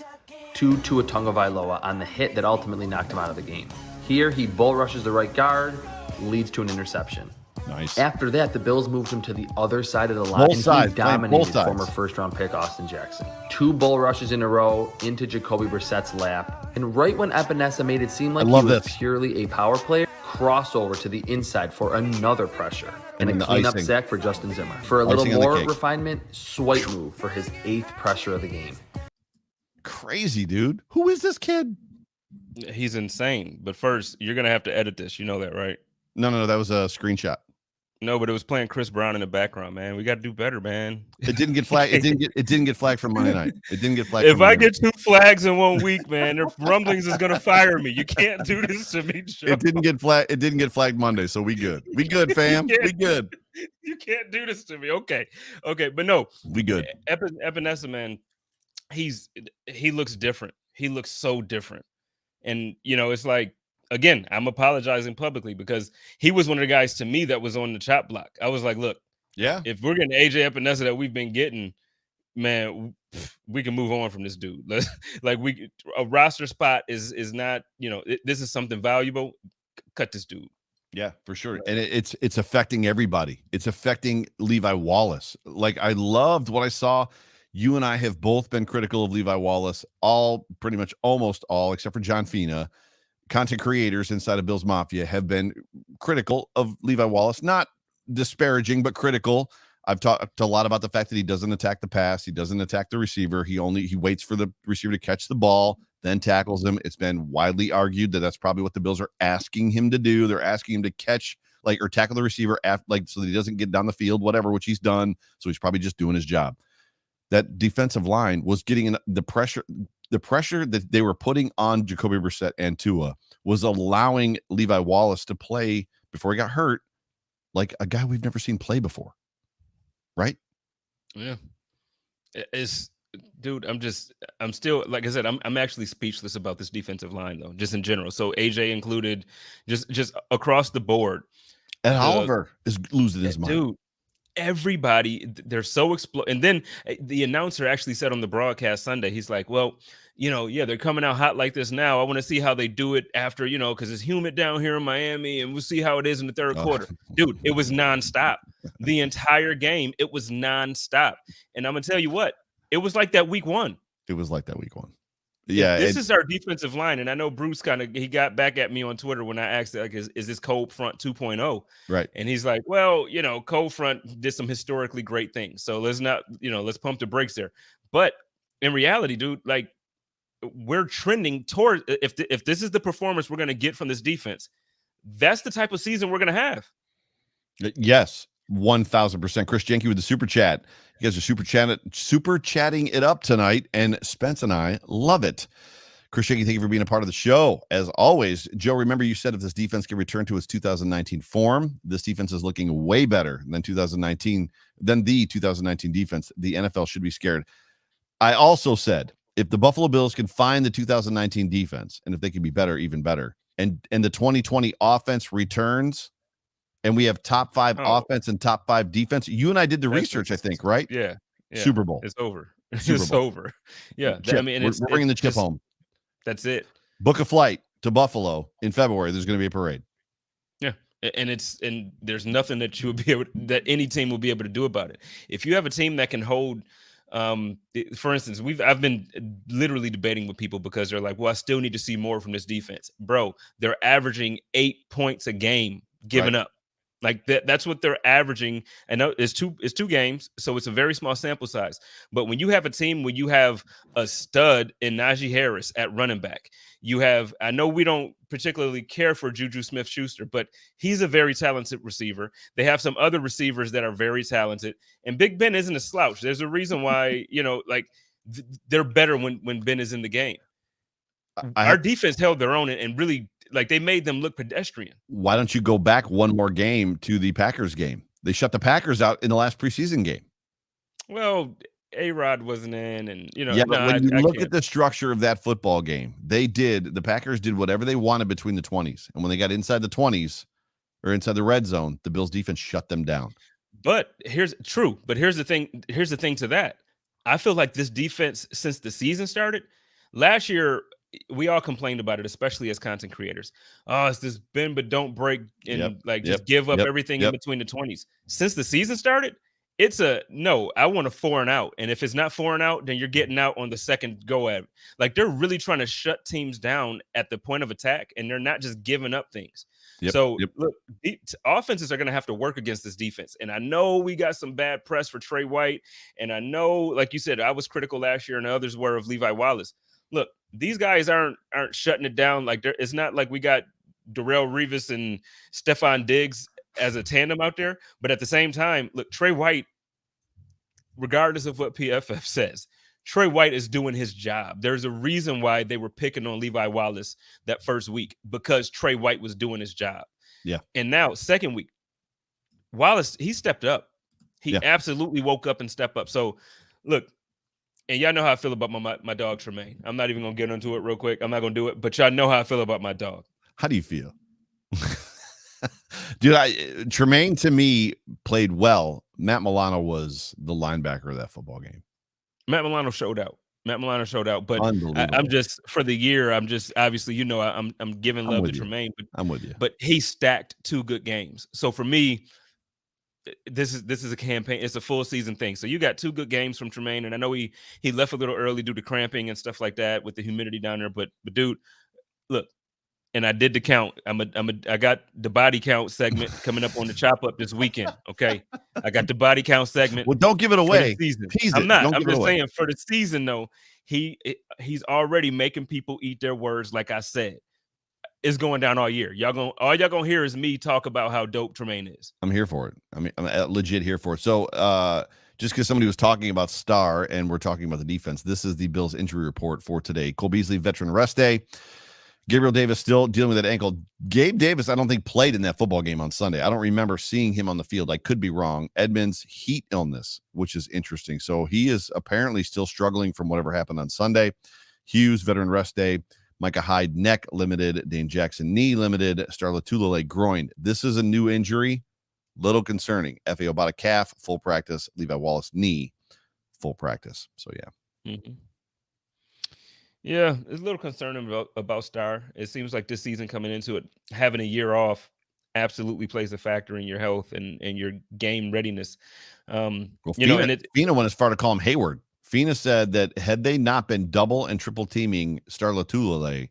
Speaker 3: Tua Tagovailoa on the hit that ultimately knocked him out of the game. Here, he bull rushes the right guard, leads to an interception.
Speaker 1: Nice.
Speaker 3: After that, the Bills moved him to the other side of the line, and he dominated former first-round pick Austin Jackson. 2 bull rushes in a row into Jacoby Brissett's lap, and right when Epinesa made it seem like he was purely a power player, crossover to the inside for another pressure, and a cleanup sack for Justin Zimmer. For a little more refinement, swipe move for his 8th pressure of the game.
Speaker 1: Crazy, dude. Who is this kid?
Speaker 2: He's insane. But first, you're gonna have to edit this. You know that, right?
Speaker 1: No, that was a screenshot.
Speaker 2: No, but it was playing Chris Brown in the background, man. We got to do better, man.
Speaker 1: It didn't get flagged. It didn't get flagged from Monday night. It didn't get flagged.
Speaker 2: If I get 2 flags in 1 week, man, their rumblings is gonna fire me. You can't do this to me, Joe.
Speaker 1: It didn't get flagged. It didn't get flagged Monday, so we good. We good, fam. We good.
Speaker 2: You can't do this to me. Okay, but no,
Speaker 1: we good.
Speaker 2: Epinesa, man, he looks different. He looks so different, and it's like, again, I'm apologizing publicly because he was one of the guys to me that was on the chop block. I was like, look, if we're getting AJ Epinesa that we've been getting, man, we can move on from this dude. A roster spot is not, this is something valuable. Cut this dude.
Speaker 1: Yeah, for sure. And it's affecting everybody. It's affecting Levi Wallace. Like, I loved what I saw. You and I have both been critical of Levi Wallace, pretty much almost all, except for John Fina. Content creators inside of Bills Mafia have been critical of Levi Wallace, not disparaging, but critical. I've talked a lot about the fact that he doesn't attack the pass. He doesn't attack the receiver. He waits for the receiver to catch the ball, then tackles him. It's been widely argued that that's probably what the Bills are asking him to do. They're asking him to catch, or tackle the receiver so that he doesn't get down the field, whatever, which he's done. So he's probably just doing his job. That defensive line was getting the pressure. The pressure that they were putting on Jacoby Brissett and Tua was allowing Levi Wallace to play, before he got hurt, like a guy we've never seen play before. Right?
Speaker 2: Yeah. Dude, I'm still, like I said, I'm actually speechless about this defensive line, though, just in general. So AJ included, just across the board.
Speaker 1: And Oliver is losing his mind.
Speaker 2: Dude, everybody, they're so and then the announcer actually said on the broadcast Sunday, he's like, well, they're coming out hot like this now. I want to see how they do it after, because it's humid down here in Miami, and we'll see how it is in the third quarter. Dude, it was nonstop. The entire game, it was nonstop. And I'm gonna tell you what, it was like that week 1.
Speaker 1: It was like that week 1. Yeah,
Speaker 2: this is our defensive line, and I know Bruce he got back at me on Twitter when I asked, like, is this cold front 2.0?
Speaker 1: Right.
Speaker 2: And he's like, well, cold front did some historically great things, so let's not, let's pump the brakes there. But in reality, dude, like, we're trending toward, if this is the performance we're going to get from this defense, that's the type of season we're going to have.
Speaker 1: Yes, 1,000%. Chris Jenke with the super chat. You guys are super chatting it up tonight, and Spence and I love it. Chris Jenke, thank you for being a part of the show. As always, Joe, remember you said if this defense can return to its 2019 form, this defense is looking way better than the 2019 defense. The NFL should be scared. I also said if the Buffalo Bills can find the 2019 defense, and if they can be better, even better, and the 2020 offense returns, and we have top 5 offense and top 5 defense. You and I did the research, I think, right?
Speaker 2: Yeah.
Speaker 1: Super Bowl.
Speaker 2: It's over.
Speaker 1: Super
Speaker 2: It's
Speaker 1: Bowl.
Speaker 2: over. Yeah.
Speaker 1: Chip.
Speaker 2: I mean,
Speaker 1: we're bringing the chip home.
Speaker 2: That's it.
Speaker 1: Book a flight to Buffalo in February. There's going to be a parade.
Speaker 2: Yeah. And there's nothing that you would be able that any team will be able to do about it. If you have a team that can hold, for instance, I've been literally debating with people because they're like, well, I still need to see more from this defense. Bro, they're averaging 8 points a game giving up. Like that's what they're averaging. And it's two games, so it's a very small sample size. But when you have a team where you have a stud in Najee Harris at running back, I know we don't particularly care for Juju Smith-Schuster, but he's a very talented receiver. They have some other receivers that are very talented, and Big Ben isn't a slouch. There's a reason why, they're better when Ben is in the game. Our defense held their own and really, like, they made them look pedestrian.
Speaker 1: Why don't you go back one more game to the Packers game? They shut the Packers out in the last preseason game.
Speaker 2: Well, A-Rod wasn't in, and
Speaker 1: but when you look at the structure of that football game, the Packers did whatever they wanted between the 20s, and when they got inside the 20s or inside the red zone, the Bills defense shut them down.
Speaker 2: But here's the thing to that. I feel like this defense, since the season started last year, we all complained about it, especially as content creators. Oh, it's this bend but don't break, and just give up everything in between the 20s. Since the season started, it's no, I want a 4 and out. And if it's not 4 and out, then you're getting out on the second go at it. Like, they're really trying to shut teams down at the point of attack, and they're not just giving up things. Look, offenses are going to have to work against this defense. And I know we got some bad press for Trey White. And I know, like you said, I was critical last year and others were of Levi Wallace. Look, these guys aren't shutting it down. Like, it's not like we got Darrelle Revis and Stephon Diggs as a tandem out there. But at the same time, look, Trey White, regardless of what PFF says, Trey White is doing his job. There's a reason why they were picking on Levi Wallace that first week, because Trey White was doing his job.
Speaker 1: Yeah.
Speaker 2: And now, second week, Wallace, he stepped up. He absolutely woke up and stepped up. So, look, and y'all know how I feel about my dog, Tremaine. I'm not even going to get into it real quick. I'm not going to do it, but y'all know how I feel about my dog.
Speaker 1: How do you feel? Dude, Tremaine, to me, played well. Matt Milano was the linebacker of that football game.
Speaker 2: Matt Milano showed out. But I'm just, for the year, I'm just, obviously, I'm giving love to Tremaine. But
Speaker 1: I'm with you.
Speaker 2: But he stacked 2 good games. So for me, this is a campaign. It's a full season thing. So you got 2 good games from Tremaine, and I know he left a little early due to cramping and stuff like that with the humidity down there. But dude, look, and I did the count. I got the body count segment coming up on the chop up this weekend. Okay, I got the body count segment.
Speaker 1: Well, don't give it away.
Speaker 2: I'm not. I'm just saying, for the season though, he's already making people eat their words. Like I said, it's going down all year. All y'all gonna hear is me talk about how dope Tremaine is.
Speaker 1: I'm here for it. I mean, I'm legit here for it. So, just because somebody was talking about Star and we're talking about the defense, this is the Bills injury report for today. Cole Beasley, veteran rest day. Gabriel Davis still dealing with that ankle. Gabe Davis, I don't think, played in that football game on Sunday. I don't remember seeing him on the field. I could be wrong. Edmonds, heat illness, which is interesting. So he is apparently still struggling from whatever happened on Sunday. Hughes, veteran rest day. Micah Hyde, neck limited. Dane Jackson, knee limited. Star Lotulelei, groin. This is a new injury. Little concerning. F.A. Obata, calf, full practice. Levi Wallace, knee, full practice. So, yeah.
Speaker 2: Mm-hmm. Yeah, it's a little concerning about Star. It seems like this season coming into it, having a year off absolutely plays a factor in your health and your game readiness.
Speaker 1: Fina went as far to call him Hayward. Fina said that had they not been double and triple teaming Star Lotulelei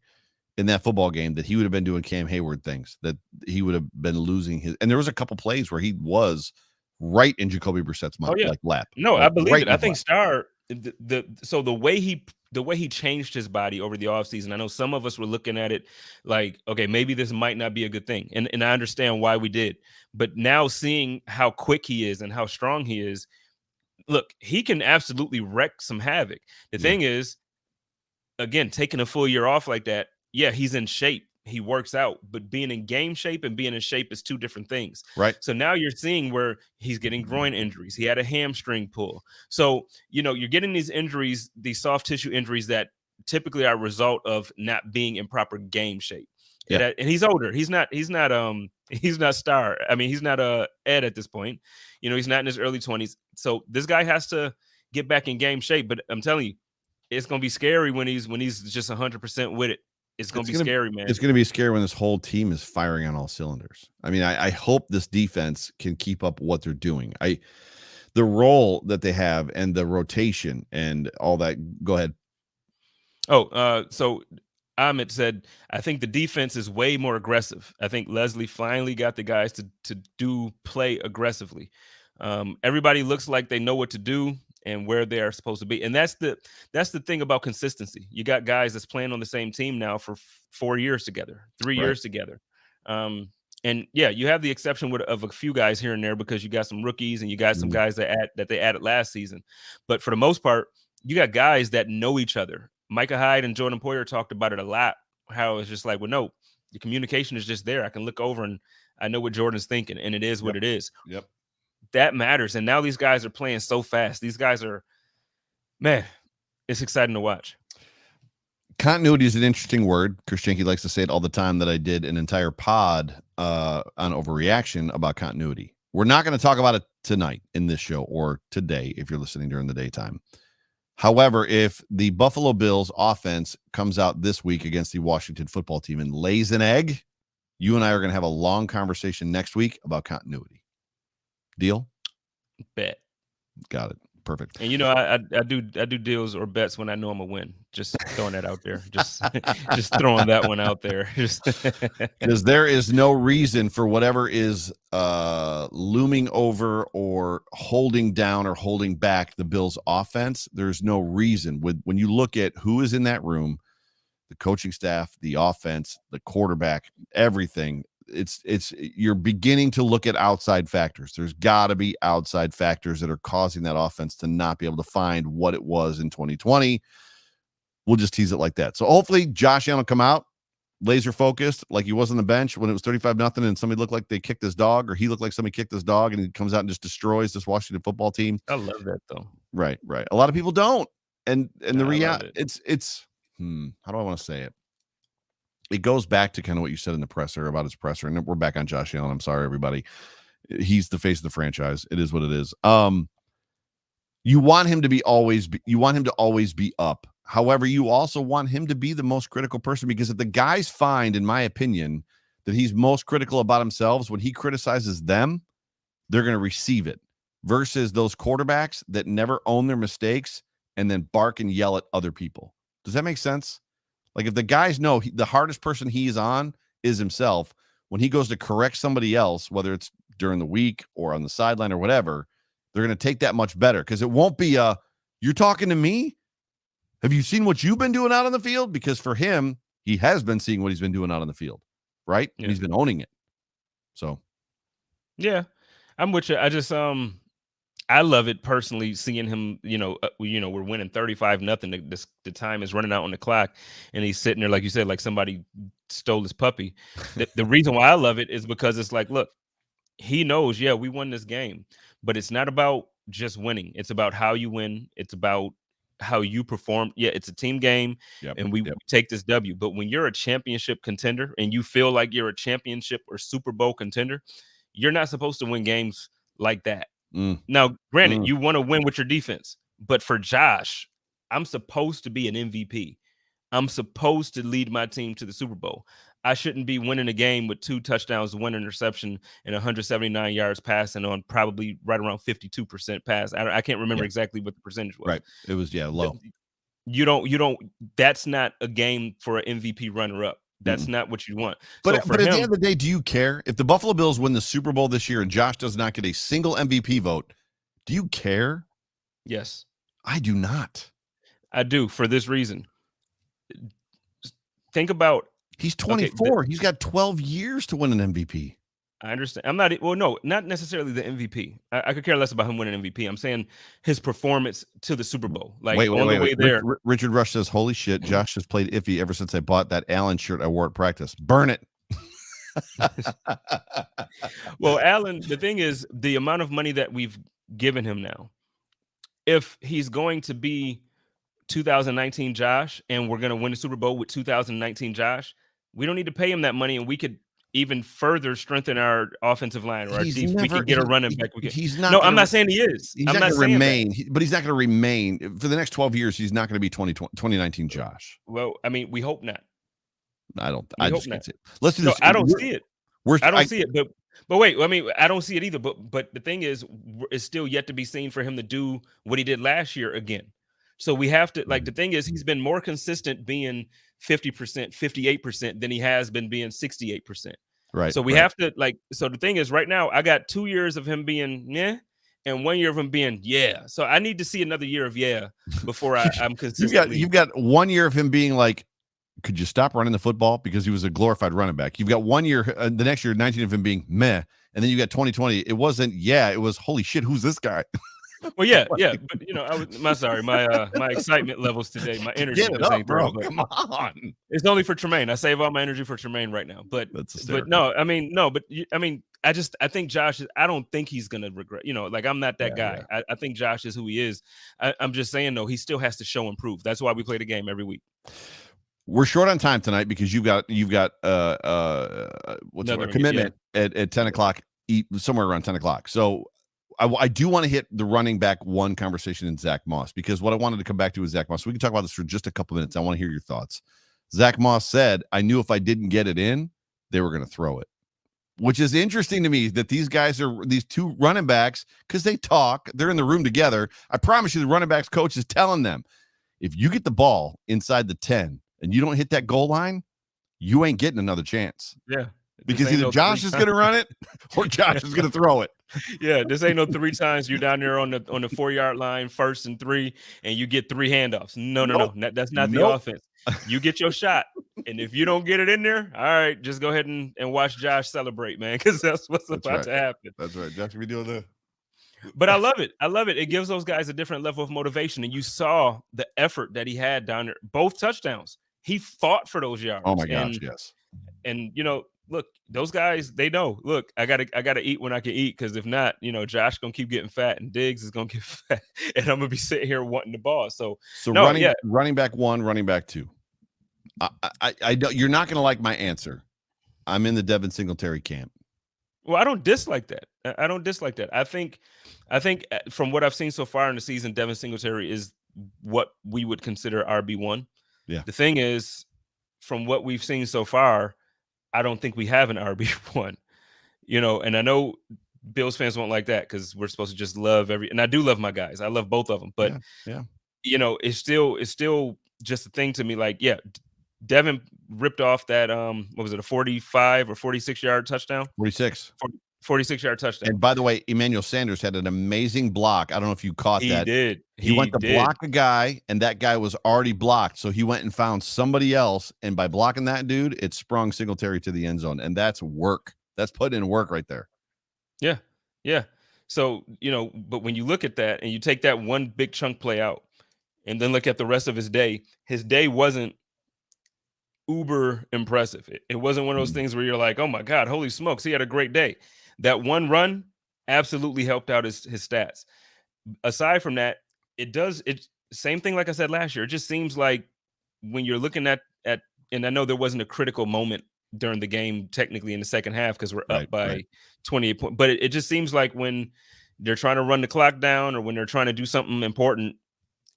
Speaker 1: in that football game, that he would have been doing Cam Hayward things, that he would have been losing his. And there was a couple plays where he was right in Jacoby Brissett's lap.
Speaker 2: No, I believe it. I think Star, the way he changed his body over the offseason, I know some of us were looking at it like, okay, maybe this might not be a good thing. And I understand why we did. But now seeing how quick he is and how strong he is, look, he can absolutely wreak some havoc. The thing is, again, taking a full year off like that, yeah, he's in shape. He works out, but being in game shape and being in shape is 2 different things.
Speaker 1: Right.
Speaker 2: So now you're seeing where he's getting groin injuries. He had a hamstring pull. So, you're getting these injuries, these soft tissue injuries that typically are a result of not being in proper game shape. Yeah. And he's older. He's not star. I mean, he's not Ed at this point. You know, he's not in his early 20s. So this guy has to get back in game shape. But I'm telling you, it's gonna be scary when he's just 100% with it. It's gonna be scary, man.
Speaker 1: It's gonna be scary when this whole team is firing on all cylinders. I mean, I hope this defense can keep up what they're doing. The role that they have and the rotation and all that. Go ahead.
Speaker 2: So Ahmed said, I think the defense is way more aggressive. I think Leslie finally got the guys to play aggressively. Everybody looks like they know what to do and where they are supposed to be. And that's the thing about consistency. You got guys that's playing on the same team now for 4 years together, 3 years together. And yeah, you have the exception of a few guys here and there because you got some rookies and you got some guys that they added last season. But for the most part, you got guys that know each other. Micah Hyde and Jordan Poyer talked about it a lot, how it's just like, well, no, the communication is just there. I can look over and I know what Jordan's thinking, and it is what it is.
Speaker 1: Yep.
Speaker 2: That matters. And now these guys are playing so fast. These guys are, man, it's exciting to watch.
Speaker 1: Continuity is an interesting word. Chris Jenke likes to say it all the time that I did an entire pod on overreaction about continuity. We're not going to talk about it tonight in this show or today if you're listening during the daytime. However, if the Buffalo Bills offense comes out this week against the Washington football team and lays an egg, you and I are going to have a long conversation next week about continuity. Deal?
Speaker 2: Bet.
Speaker 1: Got it. Perfect.
Speaker 2: And you know, I do deals or bets when I know I'm gonna win. Just throwing that out there. Just throwing that one out there.
Speaker 1: Because there is no reason for whatever is looming over or holding down or holding back the Bills' offense. There's no reason. When you look at who is in that room, the coaching staff, the offense, the quarterback, everything. It's you're beginning to look at outside factors. There's got to be outside factors that are causing that offense to not be able to find what it was in 2020. We'll just tease it like that. So hopefully Josh Allen will come out laser focused like he was on the bench when it was 35-0 and somebody looked like they kicked his dog, or he looked like somebody kicked his dog, and he comes out and just destroys this Washington football team.
Speaker 2: I love that though.
Speaker 1: Right. A lot of people don't. And the reality, it's how do I want to say it? It goes back to kind of what you said in the presser about his presser. And we're back on Josh Allen. I'm sorry, everybody. He's the face of the franchise. It is what it is. You want him to always be up. However, you also want him to be the most critical person, because if the guys find, in my opinion, that he's most critical about himself, when he criticizes them, they're going to receive it, versus those quarterbacks that never own their mistakes and then bark and yell at other people. Does that make sense? Like, if the guys know the hardest person he's on is himself, when he goes to correct somebody else, whether it's during the week or on the sideline or whatever, they're going to take that much better, because it won't be you're talking to me? Have you seen what you've been doing out on the field? Because for him, he has been seeing what he's been doing out on the field, right? Yeah. And he's been owning it. So,
Speaker 2: yeah, I'm with you. I just I love it personally, seeing him, we're winning 35-0. The time is running out on the clock, and he's sitting there, like you said, like somebody stole his puppy. The reason why I love it is because it's like, look, he knows, yeah, we won this game, but it's not about just winning. It's about how you win. It's about how you perform. Yeah, it's a team game, and we take this W. But when you're a championship contender and you feel like you're a championship or Super Bowl contender, you're not supposed to win games like that. Now, granted, you want to win with your defense, but for Josh, I'm supposed to be an MVP. I'm supposed to lead my team to the Super Bowl. I shouldn't be winning a game with 2 touchdowns, 1 interception, and 179 yards passing on probably right around 52% pass. I can't remember exactly what the percentage was.
Speaker 1: Right. It was, low.
Speaker 2: You don't, that's not a game for an MVP runner-up. That's not what you want.
Speaker 1: But at the end of the day, do you care? If the Buffalo Bills win the Super Bowl this year and Josh does not get a single MVP vote, do you care?
Speaker 2: Yes.
Speaker 1: I do not.
Speaker 2: I do, for this reason. Think about...
Speaker 1: He's 24. He's got 12 years to win an MVP.
Speaker 2: I understand. Not necessarily the MVP. I could care less about him winning MVP. I'm saying his performance to the Super Bowl. Like, wait. There.
Speaker 1: Richard Rush says, holy shit, Josh has played iffy ever since I bought that Allen shirt I wore at practice. Burn it.
Speaker 2: Well, Allen, the thing is, the amount of money that we've given him now, if he's going to be 2019 Josh and we're going to win the Super Bowl with 2019 Josh, We don't need to pay him that money, and we could even further strengthen our offensive line or our defense. We can get a running back.
Speaker 1: He's not.
Speaker 2: No, I'm not saying he is.
Speaker 1: He's not going to remain, but he's not going to remain for the next 12 years. He's not going to be 2019 Josh.
Speaker 2: Well, I mean, we hope not.
Speaker 1: I just can't see it. Let's do
Speaker 2: this.
Speaker 1: No,
Speaker 2: I don't see it. I don't see it. But wait, I mean, I don't see it either. But the thing is, it's still yet to be seen for him to do what he did last year again. So we have to, like, the thing is, he's been more consistent being 50%, 58% than he has been being 68%.
Speaker 1: Right.
Speaker 2: So we have to, like, so the thing is, right now, I got 2 years of him being and 1 year of him being So I need to see another year of before I'm consistent.
Speaker 1: You've got 1 year of him being like, could you stop running the football? Because he was a glorified running back. You've got 1 year, the next year, 19 of him being meh. And then you got 2020. It wasn't, it was, holy shit, who's this guy?
Speaker 2: Well, yeah. But, my excitement levels today, my energy.
Speaker 1: Get it up, bro. Come on.
Speaker 2: It's only for Tremaine. I save all my energy for Tremaine right now. But I think Josh I don't think he's going to regret, I'm not that guy. Yeah. I think Josh is who he is. I'm just saying, though, he still has to show and prove. That's why we play the game every week.
Speaker 1: We're short on time tonight because you've got commitment at 10 o'clock, somewhere around 10 o'clock. So I do want to hit the running back one conversation in Zach Moss, because what I wanted to come back to is Zach Moss. We can talk about this for just a couple minutes. I want to hear your thoughts. Zach Moss said, I knew if I didn't get it in, they were going to throw it, which is interesting to me that these two running backs, because they talk, they're in the room together. I promise you the running backs coach is telling them, if you get the ball inside the 10 and you don't hit that goal line, you ain't getting another chance.
Speaker 2: Yeah.
Speaker 1: Because either Josh is going to run it or Josh is going to throw it.
Speaker 2: Yeah, this ain't no 3 times you're down there on the 4-yard line, 1st and 3, and you get 3 handoffs. No. That's not the offense. You get your shot, and if you don't get it in there, all right, just go ahead and watch Josh celebrate, man, because that's what's about to happen.
Speaker 1: That's right. Josh will be doing that.
Speaker 2: But I love it. It gives those guys a different level of motivation, and you saw the effort that he had down there. Both touchdowns. He fought for those yards.
Speaker 1: Oh my gosh, yes.
Speaker 2: And look, those guys, they know, look, I gotta eat when I can eat, because if not, Josh gonna keep getting fat and Diggs is gonna get fat, and I'm gonna be sitting here wanting the ball. So
Speaker 1: running back 1, running back 2. I don't, you're not gonna like my answer. I'm in the Devin Singletary camp.
Speaker 2: Well, I don't dislike that. I think from what I've seen so far in the season, Devin Singletary is what we would consider RB1.
Speaker 1: Yeah.
Speaker 2: The thing is, from what we've seen so far, I don't think we have an RB1, and I know Bills fans won't like that because we're supposed to just love and I do love my guys. I love both of them, but it's still just a thing to me. Like, Devin ripped off that, what was it, a 45 or 46-yard touchdown? 46-yard touchdown.
Speaker 1: And by the way, Emmanuel Sanders had an amazing block. I don't know if you caught that.
Speaker 2: He did.
Speaker 1: He went to block a guy, and that guy was already blocked. So he went and found somebody else, and by blocking that dude, it sprung Singletary to the end zone. And that's work. That's put in work right there.
Speaker 2: Yeah. Yeah. So, but when you look at that and you take that one big chunk play out and then look at the rest of his day wasn't uber impressive. It wasn't one of those things where you're like, oh my God, holy smokes, he had a great day. That one run absolutely helped out his stats. Aside from that, it same thing like I said last year. It just seems like when you're looking at and I know there wasn't a critical moment during the game technically in the second half because we're up by 28 points, but it just seems like when they're trying to run the clock down or when they're trying to do something important,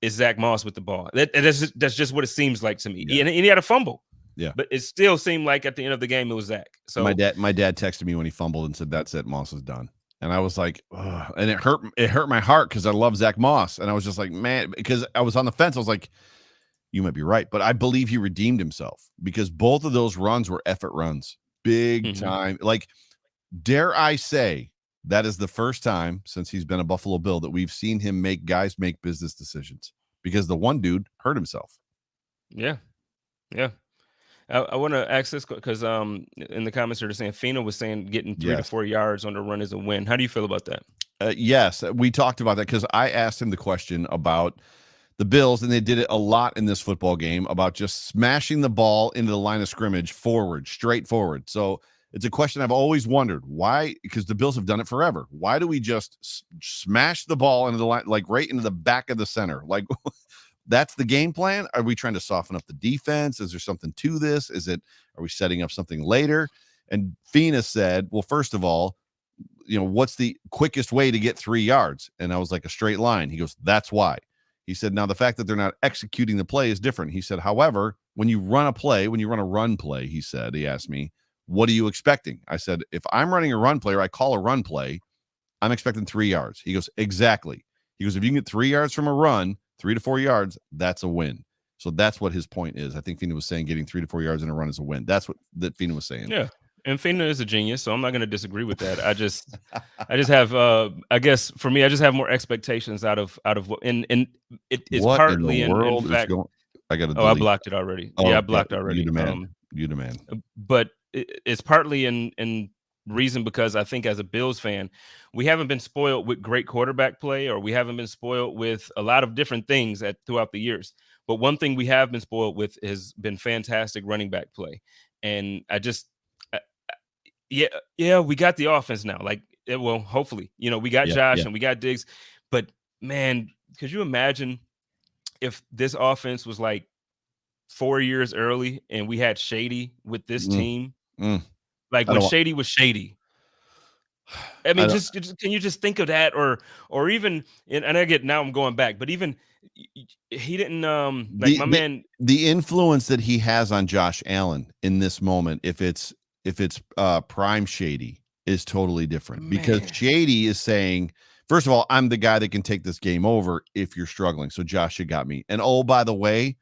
Speaker 2: it's Zach Moss with the ball. That's just what it seems like to me.
Speaker 1: Yeah.
Speaker 2: And he had a fumble.
Speaker 1: Yeah,
Speaker 2: but it still seemed like at the end of the game it was Zach. So
Speaker 1: my dad texted me when he fumbled and said, "That's it, Moss is done." And I was like, ugh. And it hurt my heart because I love Zach Moss, and I was just like, man, because I was on the fence. I was like, you might be right, but I believe he redeemed himself because both of those runs were effort runs, big time. Like, dare I say, that is the first time since he's been a Buffalo Bill that we've seen him make guys make business decisions because the one dude hurt himself.
Speaker 2: Yeah. I want to ask this because in the comments they're saying Fina was saying getting 3 to 4 yards on the run is a win. How do you feel about that?
Speaker 1: Yes, we talked about that because I asked him the question about the Bills, and they did it a lot in this football game about just smashing the ball into the line of scrimmage straight forward. So it's a question I've always wondered why, because the Bills have done it forever. Why do we just smash the ball into the line, like right into the back of the center? Like, that's the game plan? Are we trying to soften up the defense? Is there something to this? Are we setting up something later? And Fina said, well, first of all, what's the quickest way to get 3 yards? And I was like, a straight line. He goes, that's why. He said, now the fact that they're not executing the play is different. He said, however, when you run a run play, he asked me, what are you expecting? I said, if I'm running a run play or I call a run play, I'm expecting 3 yards. He goes, exactly. He goes, if you can get 3 yards from a run, 3 to 4 yards, that's a win. So that's what his point is. I think Fina was saying getting 3 to 4 yards in a run is a win. That's what Fina was saying.
Speaker 2: Yeah. And Fina is a genius, so I'm not going to disagree with that. I just have, I guess for me, I just have more expectations out of what, and it is
Speaker 1: what
Speaker 2: partly
Speaker 1: in the world
Speaker 2: in fact.
Speaker 1: Is going, I got to.
Speaker 2: Oh, I blocked it already.
Speaker 1: Oh,
Speaker 2: yeah, I blocked already.
Speaker 1: You demand.
Speaker 2: But it's partly in reason because I think as a Bills fan, we haven't been spoiled with great quarterback play, or we haven't been spoiled with a lot of different things throughout the years. But one thing we have been spoiled with has been fantastic running back play, and we got the offense now. Like, well, hopefully, we got Josh and we got Diggs. But man, could you imagine if this offense was like 4 years early and we had Shady with this team? Like when Shady was Shady. I mean, just can you just think of that, or even, and I get, now I'm going back, but even he didn't
Speaker 1: the influence that he has on Josh Allen in this moment, if it's prime Shady, is totally different. Because Shady is saying, first of all, I'm the guy that can take this game over if you're struggling. So Josh, you got me. And oh, by the way,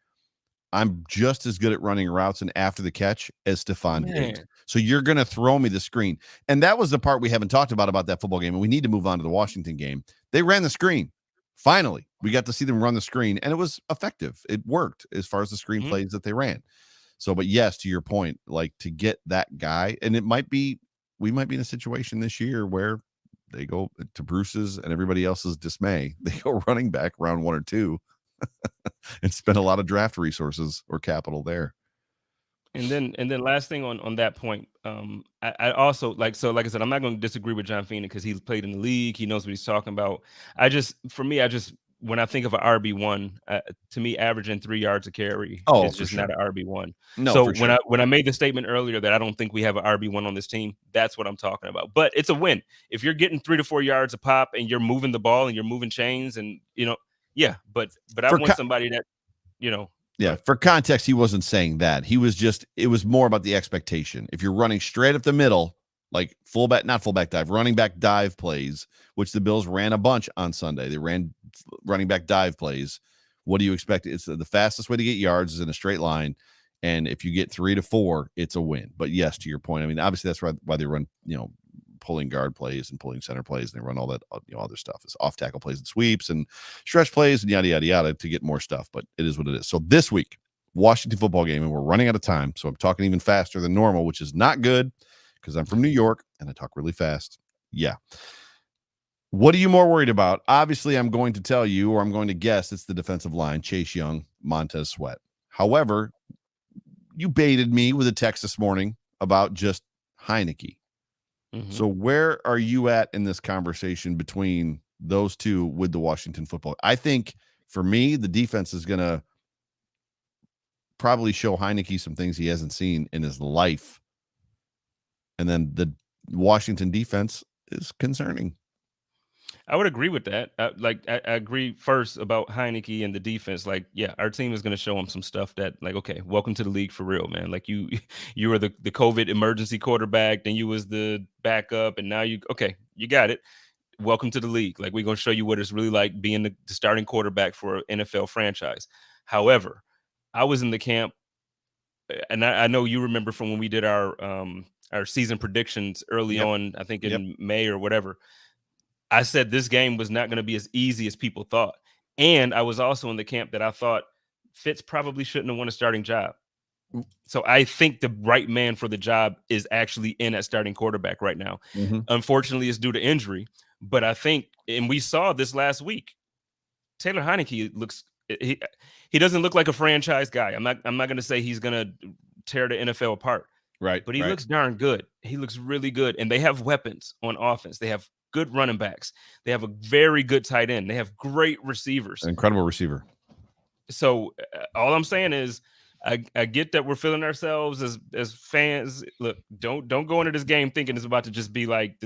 Speaker 1: I'm just as good at running routes and after the catch as Stephon Diggs. So you're going to throw me the screen. And that was the part we haven't talked about that football game. And we need to move on to the Washington game. They ran the screen. Finally, we got to see them run the screen, and it was effective. It worked as far as the screen plays that they ran. So, but yes, to your point, like to get that guy, and we might be in a situation this year where they go to Bruce's and everybody else's dismay. They go running back round 1 or 2 and spend a lot of draft resources or capital there.
Speaker 2: And then last thing on that point, I also like I said, I'm not going to disagree with John Fina because he's played in the league. He knows what he's talking about. When I think of an RB1, to me, averaging 3 yards a carry is just not an RB1.
Speaker 1: No,
Speaker 2: so when I made the statement earlier that I don't think we have an RB1 on this team, that's what I'm talking about. But it's a win if you're getting 3 to 4 yards a pop and you're moving the ball and you're moving chains, and But I want somebody that
Speaker 1: Yeah, for context, he wasn't saying that. It was more about the expectation. If you're running straight up the middle, like not fullback dive, running back dive plays, which the Bills ran a bunch on Sunday. They ran running back dive plays. What do you expect? It's the fastest way to get yards is in a straight line. And if you get 3 to 4, it's a win. But yes, to your point, I mean, obviously that's why they run, pulling guard plays and pulling center plays, and they run all that other stuff. It's off tackle plays and sweeps and stretch plays and yada yada yada to get more stuff. But it is what it is. So this week, Washington football game, and we're running out of time, so I'm talking even faster than normal, which is not good because I'm from New York and I talk really fast. Yeah. What are you more worried about? Obviously, I'm going to tell you, or I'm going to guess, it's the defensive line: Chase Young, Montez Sweat. However, you baited me with a text this morning about just Heineke. So where are you at in this conversation between those two with the Washington football? I think for me, the defense is going to probably show Heineke some things he hasn't seen in his life. And then the Washington defense is concerning.
Speaker 2: I would agree with that. I agree first about Heineke and the defense. Like, yeah, our team is going to show him some stuff that, like, okay, welcome to the league for real, man. Like you were the COVID emergency quarterback, then you was the backup, and now you got it. Welcome to the league. Like, we're going to show you what it's really like being the starting quarterback for an NFL franchise. However, I was in the camp, and I know you remember from when we did our season predictions early on, I think in May or whatever. I said this game was not going to be as easy as people thought. And I was also in the camp that I thought Fitz probably shouldn't have won a starting job. So I think the right man for the job is actually in at starting quarterback right now. Unfortunately, it's due to injury. But I think, and we saw this last week, Taylor Heineke he doesn't look like a franchise guy. I'm not going to say he's going to tear the NFL apart.
Speaker 1: Right.
Speaker 2: But he looks darn good. He looks really good. And they have weapons on offense. They have good running backs. They have a very good tight end. They have great receivers.
Speaker 1: An incredible receiver.
Speaker 2: So all I'm saying is, I get that we're feeling ourselves as fans. Look, don't go into this game thinking it's about to just be like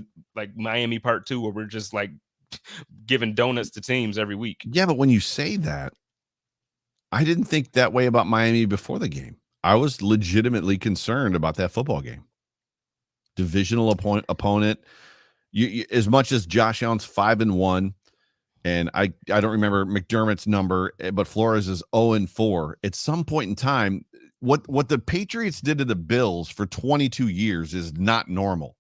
Speaker 2: Miami Part 2, where we're just like giving donuts to teams every week.
Speaker 1: Yeah, but when you say that, I didn't think that way about Miami before the game. I was legitimately concerned about that football game. Divisional opponent. You, as much as Josh Allen's 5-1, and I don't remember McDermott's number, but Flores is 0-4. At some point in time, what the Patriots did to the Bills for 22 years is not normal.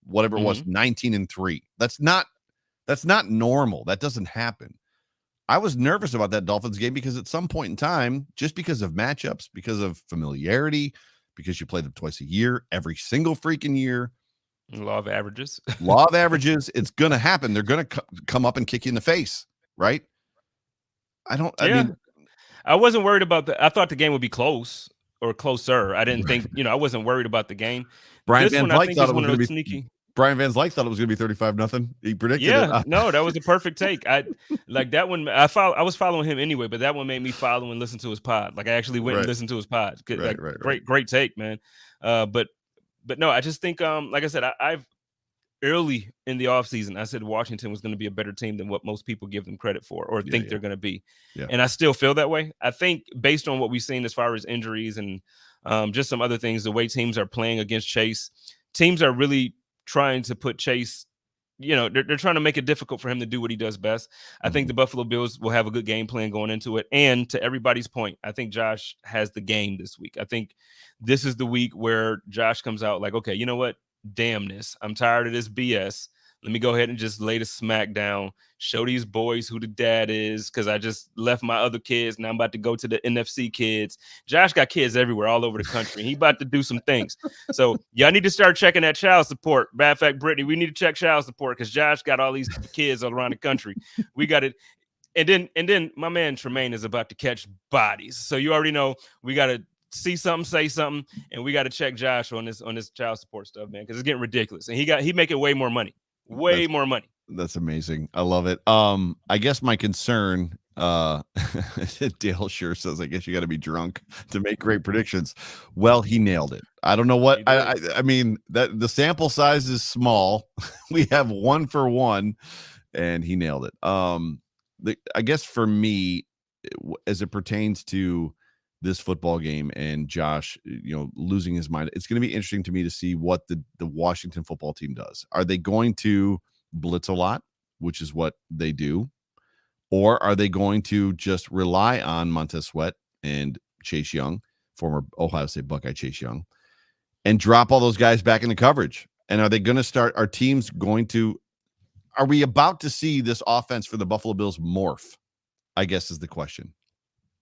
Speaker 1: Whatever it was, 19-3. That's not normal. That doesn't happen. I was nervous about that Dolphins game because at some point in time, just because of matchups, because of familiarity, because you play them twice a year, every single freaking year.
Speaker 2: Law of averages.
Speaker 1: Law of averages. It's going to happen. They're going to come up and kick you in the face, right? I mean,
Speaker 2: I wasn't worried about that. I thought the game would be close or closer. I didn't think, I wasn't worried about the game.
Speaker 1: Brian Van Slyke thought it was going to be sneaky. Brian Van Slyke thought it was going to be 35-0. He predicted it.
Speaker 2: No, that was a perfect take. I like that one. I was following him anyway, but that one made me follow and listen to his pod. Like I actually went and listened to his pod. Good, great take, man. But no, I just think, like I said, I've early in the offseason, I said Washington was going to be a better team than what most people give them credit for or think they're going to be. Yeah. And I still feel that way. I think based on what we've seen as far as injuries and just some other things, the way teams are playing against Chase, teams are really trying to put Chase, they're trying to make it difficult for him to do what he does best. I think the Buffalo Bills will have a good game plan going into it. And to everybody's point, I think Josh has the game this week. I think this is the week where Josh comes out like, okay, you know what? Damn this. I'm tired of this BS. Let me go ahead and just lay the smack down, show these boys who the dad is, because I just left my other kids and I'm about to go to the NFC kids. Josh got kids everywhere, all over the country. He about to do some things. So y'all need to start checking that child support. Matter of fact, Brittany, we need to check child support because Josh got all these kids all around the country. We got it. And then my man Tremaine is about to catch bodies. So you already know we got to see something, say something, and we got to check Josh on this child support stuff, man, because it's getting ridiculous. And he making way more money. More money.
Speaker 1: That's amazing. I love it. I guess my concern, Dale sure says, I guess you got to be drunk to make great predictions. Well, he nailed it. I don't know what I mean, that the sample size is small. We have 1 for 1 and he nailed it. I guess for me, as it pertains to this football game and Josh, losing his mind, it's going to be interesting to me to see what the Washington football team does. Are they going to blitz a lot, which is what they do? Or are they going to just rely on Montez Sweat and Chase Young, former Ohio State Buckeye Chase Young, and drop all those guys back into coverage? And are they going to start, are we about to see this offense for the Buffalo Bills morph? I guess is the question.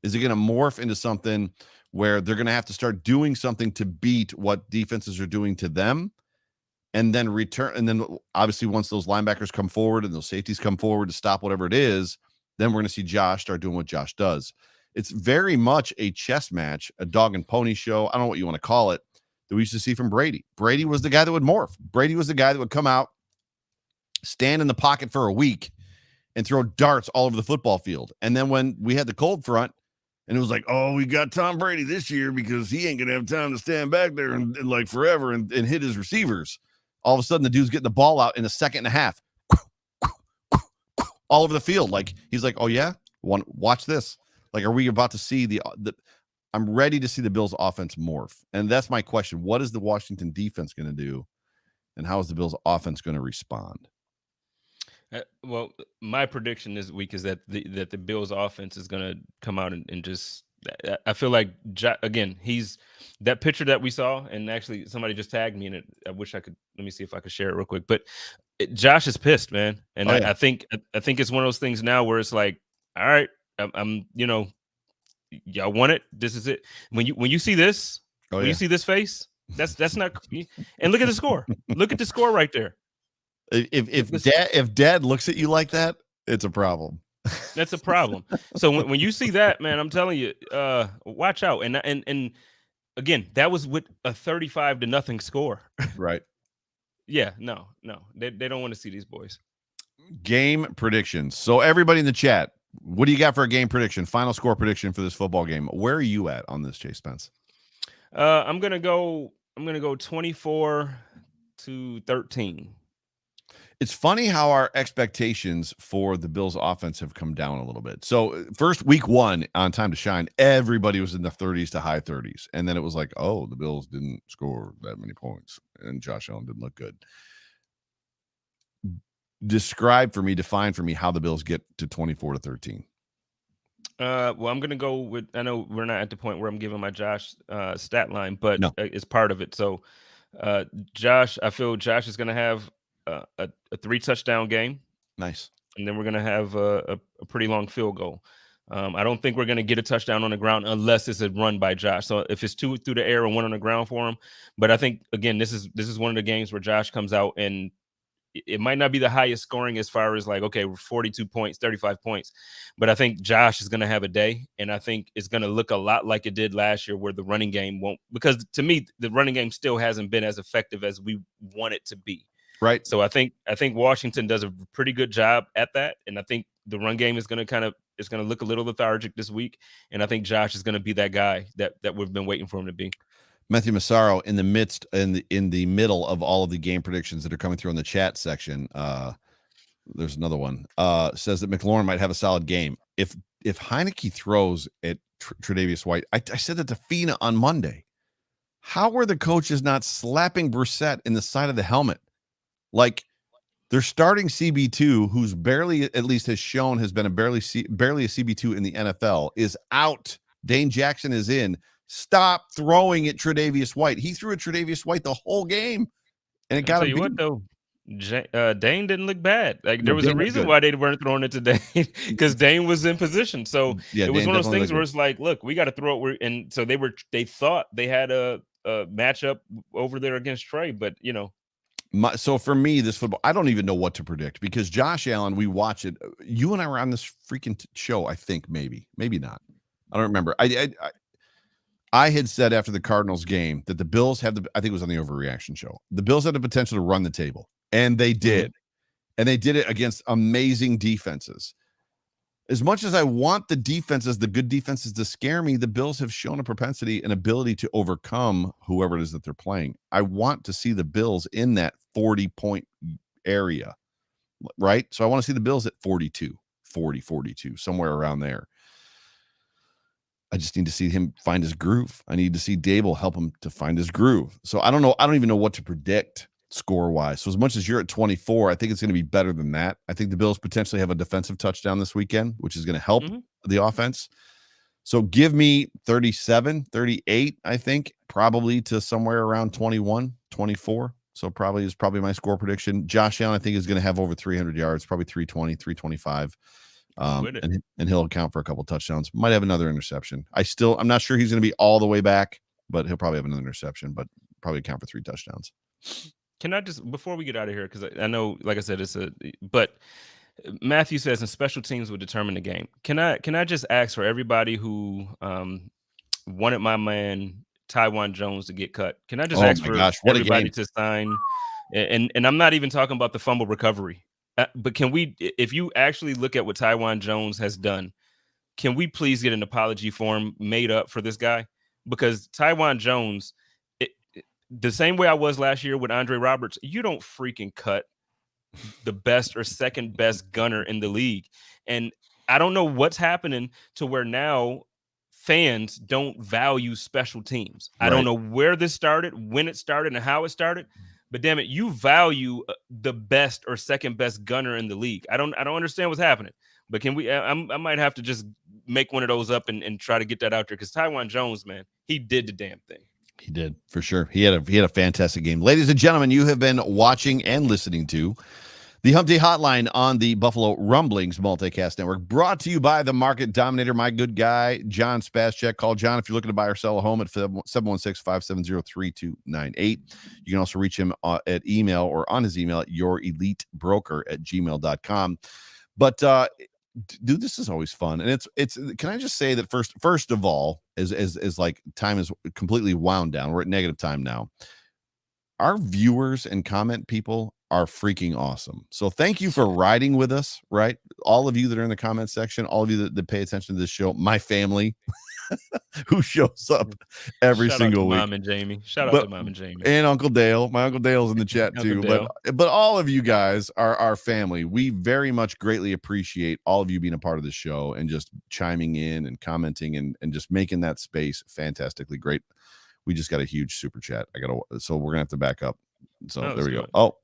Speaker 1: Is it going to morph into something where they're going to have to start doing something to beat what defenses are doing to them and then return? And then obviously once those linebackers come forward and those safeties come forward to stop whatever it is, then we're going to see Josh start doing what Josh does. It's very much a chess match, a dog and pony show. I don't know what you want to call it, that we used to see from Brady. Brady was the guy that would morph. Brady was the guy that would come out, stand in the pocket for a week and throw darts all over the football field. And then when we had the cold front, and it was like, oh, we got Tom Brady this year because he ain't going to have time to stand back there and like forever and hit his receivers. All of a sudden, the dude's getting the ball out in a second and a half. All over the field. Like, he's like, oh, yeah? Watch this. Like, are we about to see I'm ready to see the Bills offense morph. And that's my question. What is the Washington defense going to do? And how is the Bills offense going to respond?
Speaker 2: Well, my prediction this week is that the Bills offense is going to come out and just, I feel like, again, he's that picture that we saw, and actually somebody just tagged me in it. I wish I could, let me see if I could share it real quick, but Josh is pissed, man. And I think it's one of those things now where it's like, all right, I'm y'all want it. This is it. When you see this, you see this face, that's not, and look at the score. Look at the score right there.
Speaker 1: If dad looks at you like that, it's a problem.
Speaker 2: That's a problem. So when you see that, man, I'm telling you, watch out. And again, that was with a 35-0 score.
Speaker 1: Right.
Speaker 2: Yeah, no. They don't want to see these boys.
Speaker 1: Game predictions. So everybody in the chat, What do you got for a game prediction? Final score prediction for this football game. Where are you at on this, Chase Spence?
Speaker 2: I'm gonna go 24-13.
Speaker 1: It's funny how our expectations for the Bills offense have come down a little bit. So first week 1 on Time to Shine, everybody was in the 30s to high 30s. And then it was like, oh, the Bills didn't score that many points and Josh Allen didn't look good. Define for me how the Bills get to 24-13.
Speaker 2: Well, I'm gonna go with. I know we're not at the point where I'm giving my Josh stat line, but
Speaker 1: No.
Speaker 2: it's part of it. So, Josh, I feel Josh is gonna have a 3 touchdown game.
Speaker 1: Nice.
Speaker 2: And then we're gonna have a pretty long field goal. I don't think we're gonna get a touchdown on the ground unless it's a run by Josh. So if it's 2 through the air and 1 on the ground for him, but I think again this is one of the games where Josh comes out and it might not be the highest scoring as far as like, okay, we're 42 points, 35 points. But I think Josh is going to have a day. And I think it's going to look a lot like it did last year where the running game won't, because to me, the running game still hasn't been as effective as we want it to be.
Speaker 1: Right.
Speaker 2: So I think Washington does a pretty good job at that. And I think the run game is going to look a little lethargic this week. And I think Josh is going to be that guy that we've been waiting for him to be.
Speaker 1: Matthew Massaro in the middle of all of the game predictions that are coming through in the chat section. There's another one. Says that McLaurin might have a solid game. If Heineke throws at Tre'Davious White, I said that to Fina on Monday. How were the coaches not slapping Brissett in the side of the helmet? Like they're starting CB2, who's barely, at least has shown, has been barely a CB2 in the NFL, is out. Dane Jackson is in. Stop throwing at Tre'Davious White. He threw at Tre'Davious White the whole game, and it got him.
Speaker 2: What though? Dane didn't look bad. Like there was a reason why they weren't throwing it to Dane because Dane was in position. So it was one of those things where it's like, look, we got to throw it. And so they thought they had a matchup over there against Trey, but you know.
Speaker 1: So for me, this football, I don't even know what to predict because Josh Allen, we watch it. You and I were on this freaking show. I think maybe not. I don't remember. I had said after the Cardinals game that the Bills have I think it was on the Overreaction show. The Bills had the potential to run the table, and they did. And they did it against amazing defenses. As much as I want the good defenses to scare me, the Bills have shown a propensity and ability to overcome whoever it is that they're playing. I want to see the Bills in that 40-point area, right? So I want to see the Bills at 42, somewhere around there. I just need to see him find his groove. I need to see Dable help him to find his groove. So I don't know. I don't even know what to predict score-wise. So as much as you're at 24, I think it's going to be better than that. I think the Bills potentially have a defensive touchdown this weekend, which is going to help the offense. So give me 37, 38, I think, probably to somewhere around 21, 24. So probably my score prediction. Josh Allen, I think, is going to have over 300 yards, probably 320, 325. And he'll account for a couple touchdowns. Might have another interception. I'm not sure he's going to be all the way back, but he'll probably have another interception, but probably account for 3 touchdowns.
Speaker 2: Can I just, before we get out of here, because I know, like I said, but Matthew says, and special teams will determine the game. Can I just ask for everybody who wanted my man Taiwan Jones to get cut? Can I just ask for everybody to sign? And I'm not even talking about the fumble recovery. But can we, if you actually look at what Taiwan Jones has done, can we please get an apology form made up for this guy? Because Taiwan Jones, the same way I was last year with Andre Roberts, you don't freaking cut the best or second best gunner in the league. And I don't know what's happening to where now fans don't value special teams. Right. I don't know where this started, when it started, and how it started. But damn it, you value the best or second best gunner in the league. I don't understand what's happening. But can we? I might have to just make one of those up and try to get that out there because Taiwan Jones, man, he did the damn thing.
Speaker 1: He did for sure. He had a fantastic game, ladies and gentlemen. You have been watching and listening to the Hump Day Hotline on the Buffalo Rumblings Multicast Network, brought to you by the Market Dominator, my good guy, John Spascheck. Call John if you're looking to buy or sell a home at 716-570-3298. You can also reach him at email or on his email at yourelitebroker@gmail.com. But dude, this is always fun. And it's can I just say that first of all, is like time is completely wound down. We're at negative time now. our viewers and comment people are freaking awesome. So thank you for riding with us, right? All of you that are in the comment section, all of you that pay attention to this show, my family who shows up every single week.
Speaker 2: Mom and Jamie. Shout out to Mom and Jamie.
Speaker 1: And Uncle Dale. My Uncle Dale's in the chat too. But all of you guys are our family. We very much greatly appreciate all of you being a part of the show and just chiming in and commenting and just making that space fantastically great. We just got a huge super chat. So we're gonna have to back up. So there we go. Oh,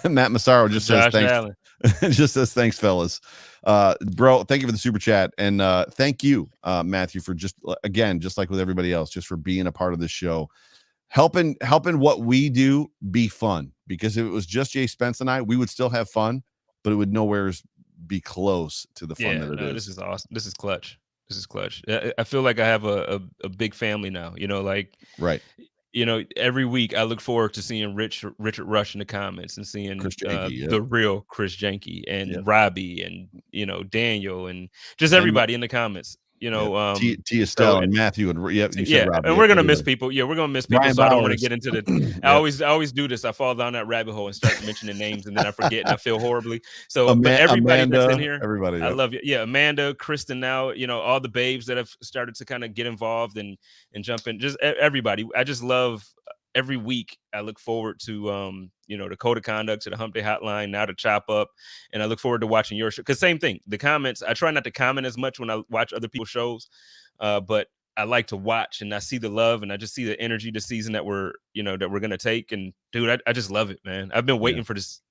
Speaker 1: Matt Massaro just says thanks. Just says thanks, fellas. Bro, thank you for the super chat. And thank you, Matthew, for just like with everybody else, just for being a part of this show. Helping what we do be fun. Because if it was just Jay Spence and I, we would still have fun, but it would nowhere be close to the fun that it is.
Speaker 2: This is awesome. This is clutch. I feel like I have a big family now,
Speaker 1: right.
Speaker 2: Every week I look forward to seeing Richard Rush in the comments and seeing the real Chris Jenke and Robbie and, Daniel and just everybody in the comments. T.
Speaker 1: Estelle and Matthew and Robbie,
Speaker 2: and we're gonna miss people. We're gonna miss people.
Speaker 1: Ryan
Speaker 2: so
Speaker 1: Bowers.
Speaker 2: I don't want to get into the. I always do this. I fall down that rabbit hole and start mentioning names, and then I forget and I feel horribly. So, but everybody
Speaker 1: Amanda,
Speaker 2: that's in here,
Speaker 1: everybody,
Speaker 2: I love you. Yeah, Amanda, Kristen, now all the babes that have started to kind of get involved and jump in. Just everybody. I just love. Every week, I look forward to, the Code of Conduct, to the Hump Day Hotline, now to Chop Up, and I look forward to watching your show. Because same thing, the comments, I try not to comment as much when I watch other people's shows, but I like to watch, and I see the love, and I just see the energy this season that we're going to take. And, dude, I just love it, man. I've been waiting for this.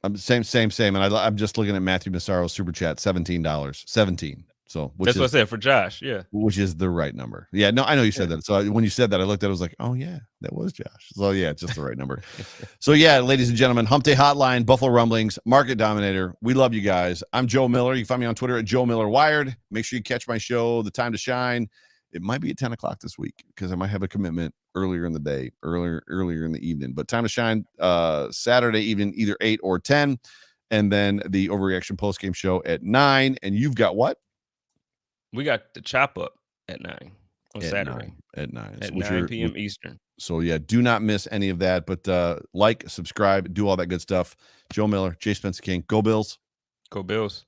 Speaker 1: I'm same. And I'm just looking at Matthew Massaro's super chat, $17. So
Speaker 2: that's what I said for Josh,
Speaker 1: which is the right number. Yeah, no, I know you said that. So when you said that, I looked at it, I was like, oh yeah, that was Josh. So yeah, it's just the right number. So yeah, ladies and gentlemen, Hump Day Hotline, Buffalo Rumblings, Market Dominator. We love you guys. I'm Joe Miller. You can find me on Twitter at Joe Miller Wired. Make sure you catch my show, The Time to Shine. It might be at 10 o'clock this week because I might have a commitment earlier in the day, earlier in the evening. But Time to Shine, Saturday evening, either 8 or 10, and then the Overreaction postgame show at 9. And you've got what?
Speaker 2: We got the Chop Up at 9 on Saturday.
Speaker 1: At 9
Speaker 2: p.m. Eastern.
Speaker 1: So yeah, do not miss any of that. But like, subscribe, do all that good stuff. Joe Miller, Jay Spencer King. Go Bills.
Speaker 2: Go Bills.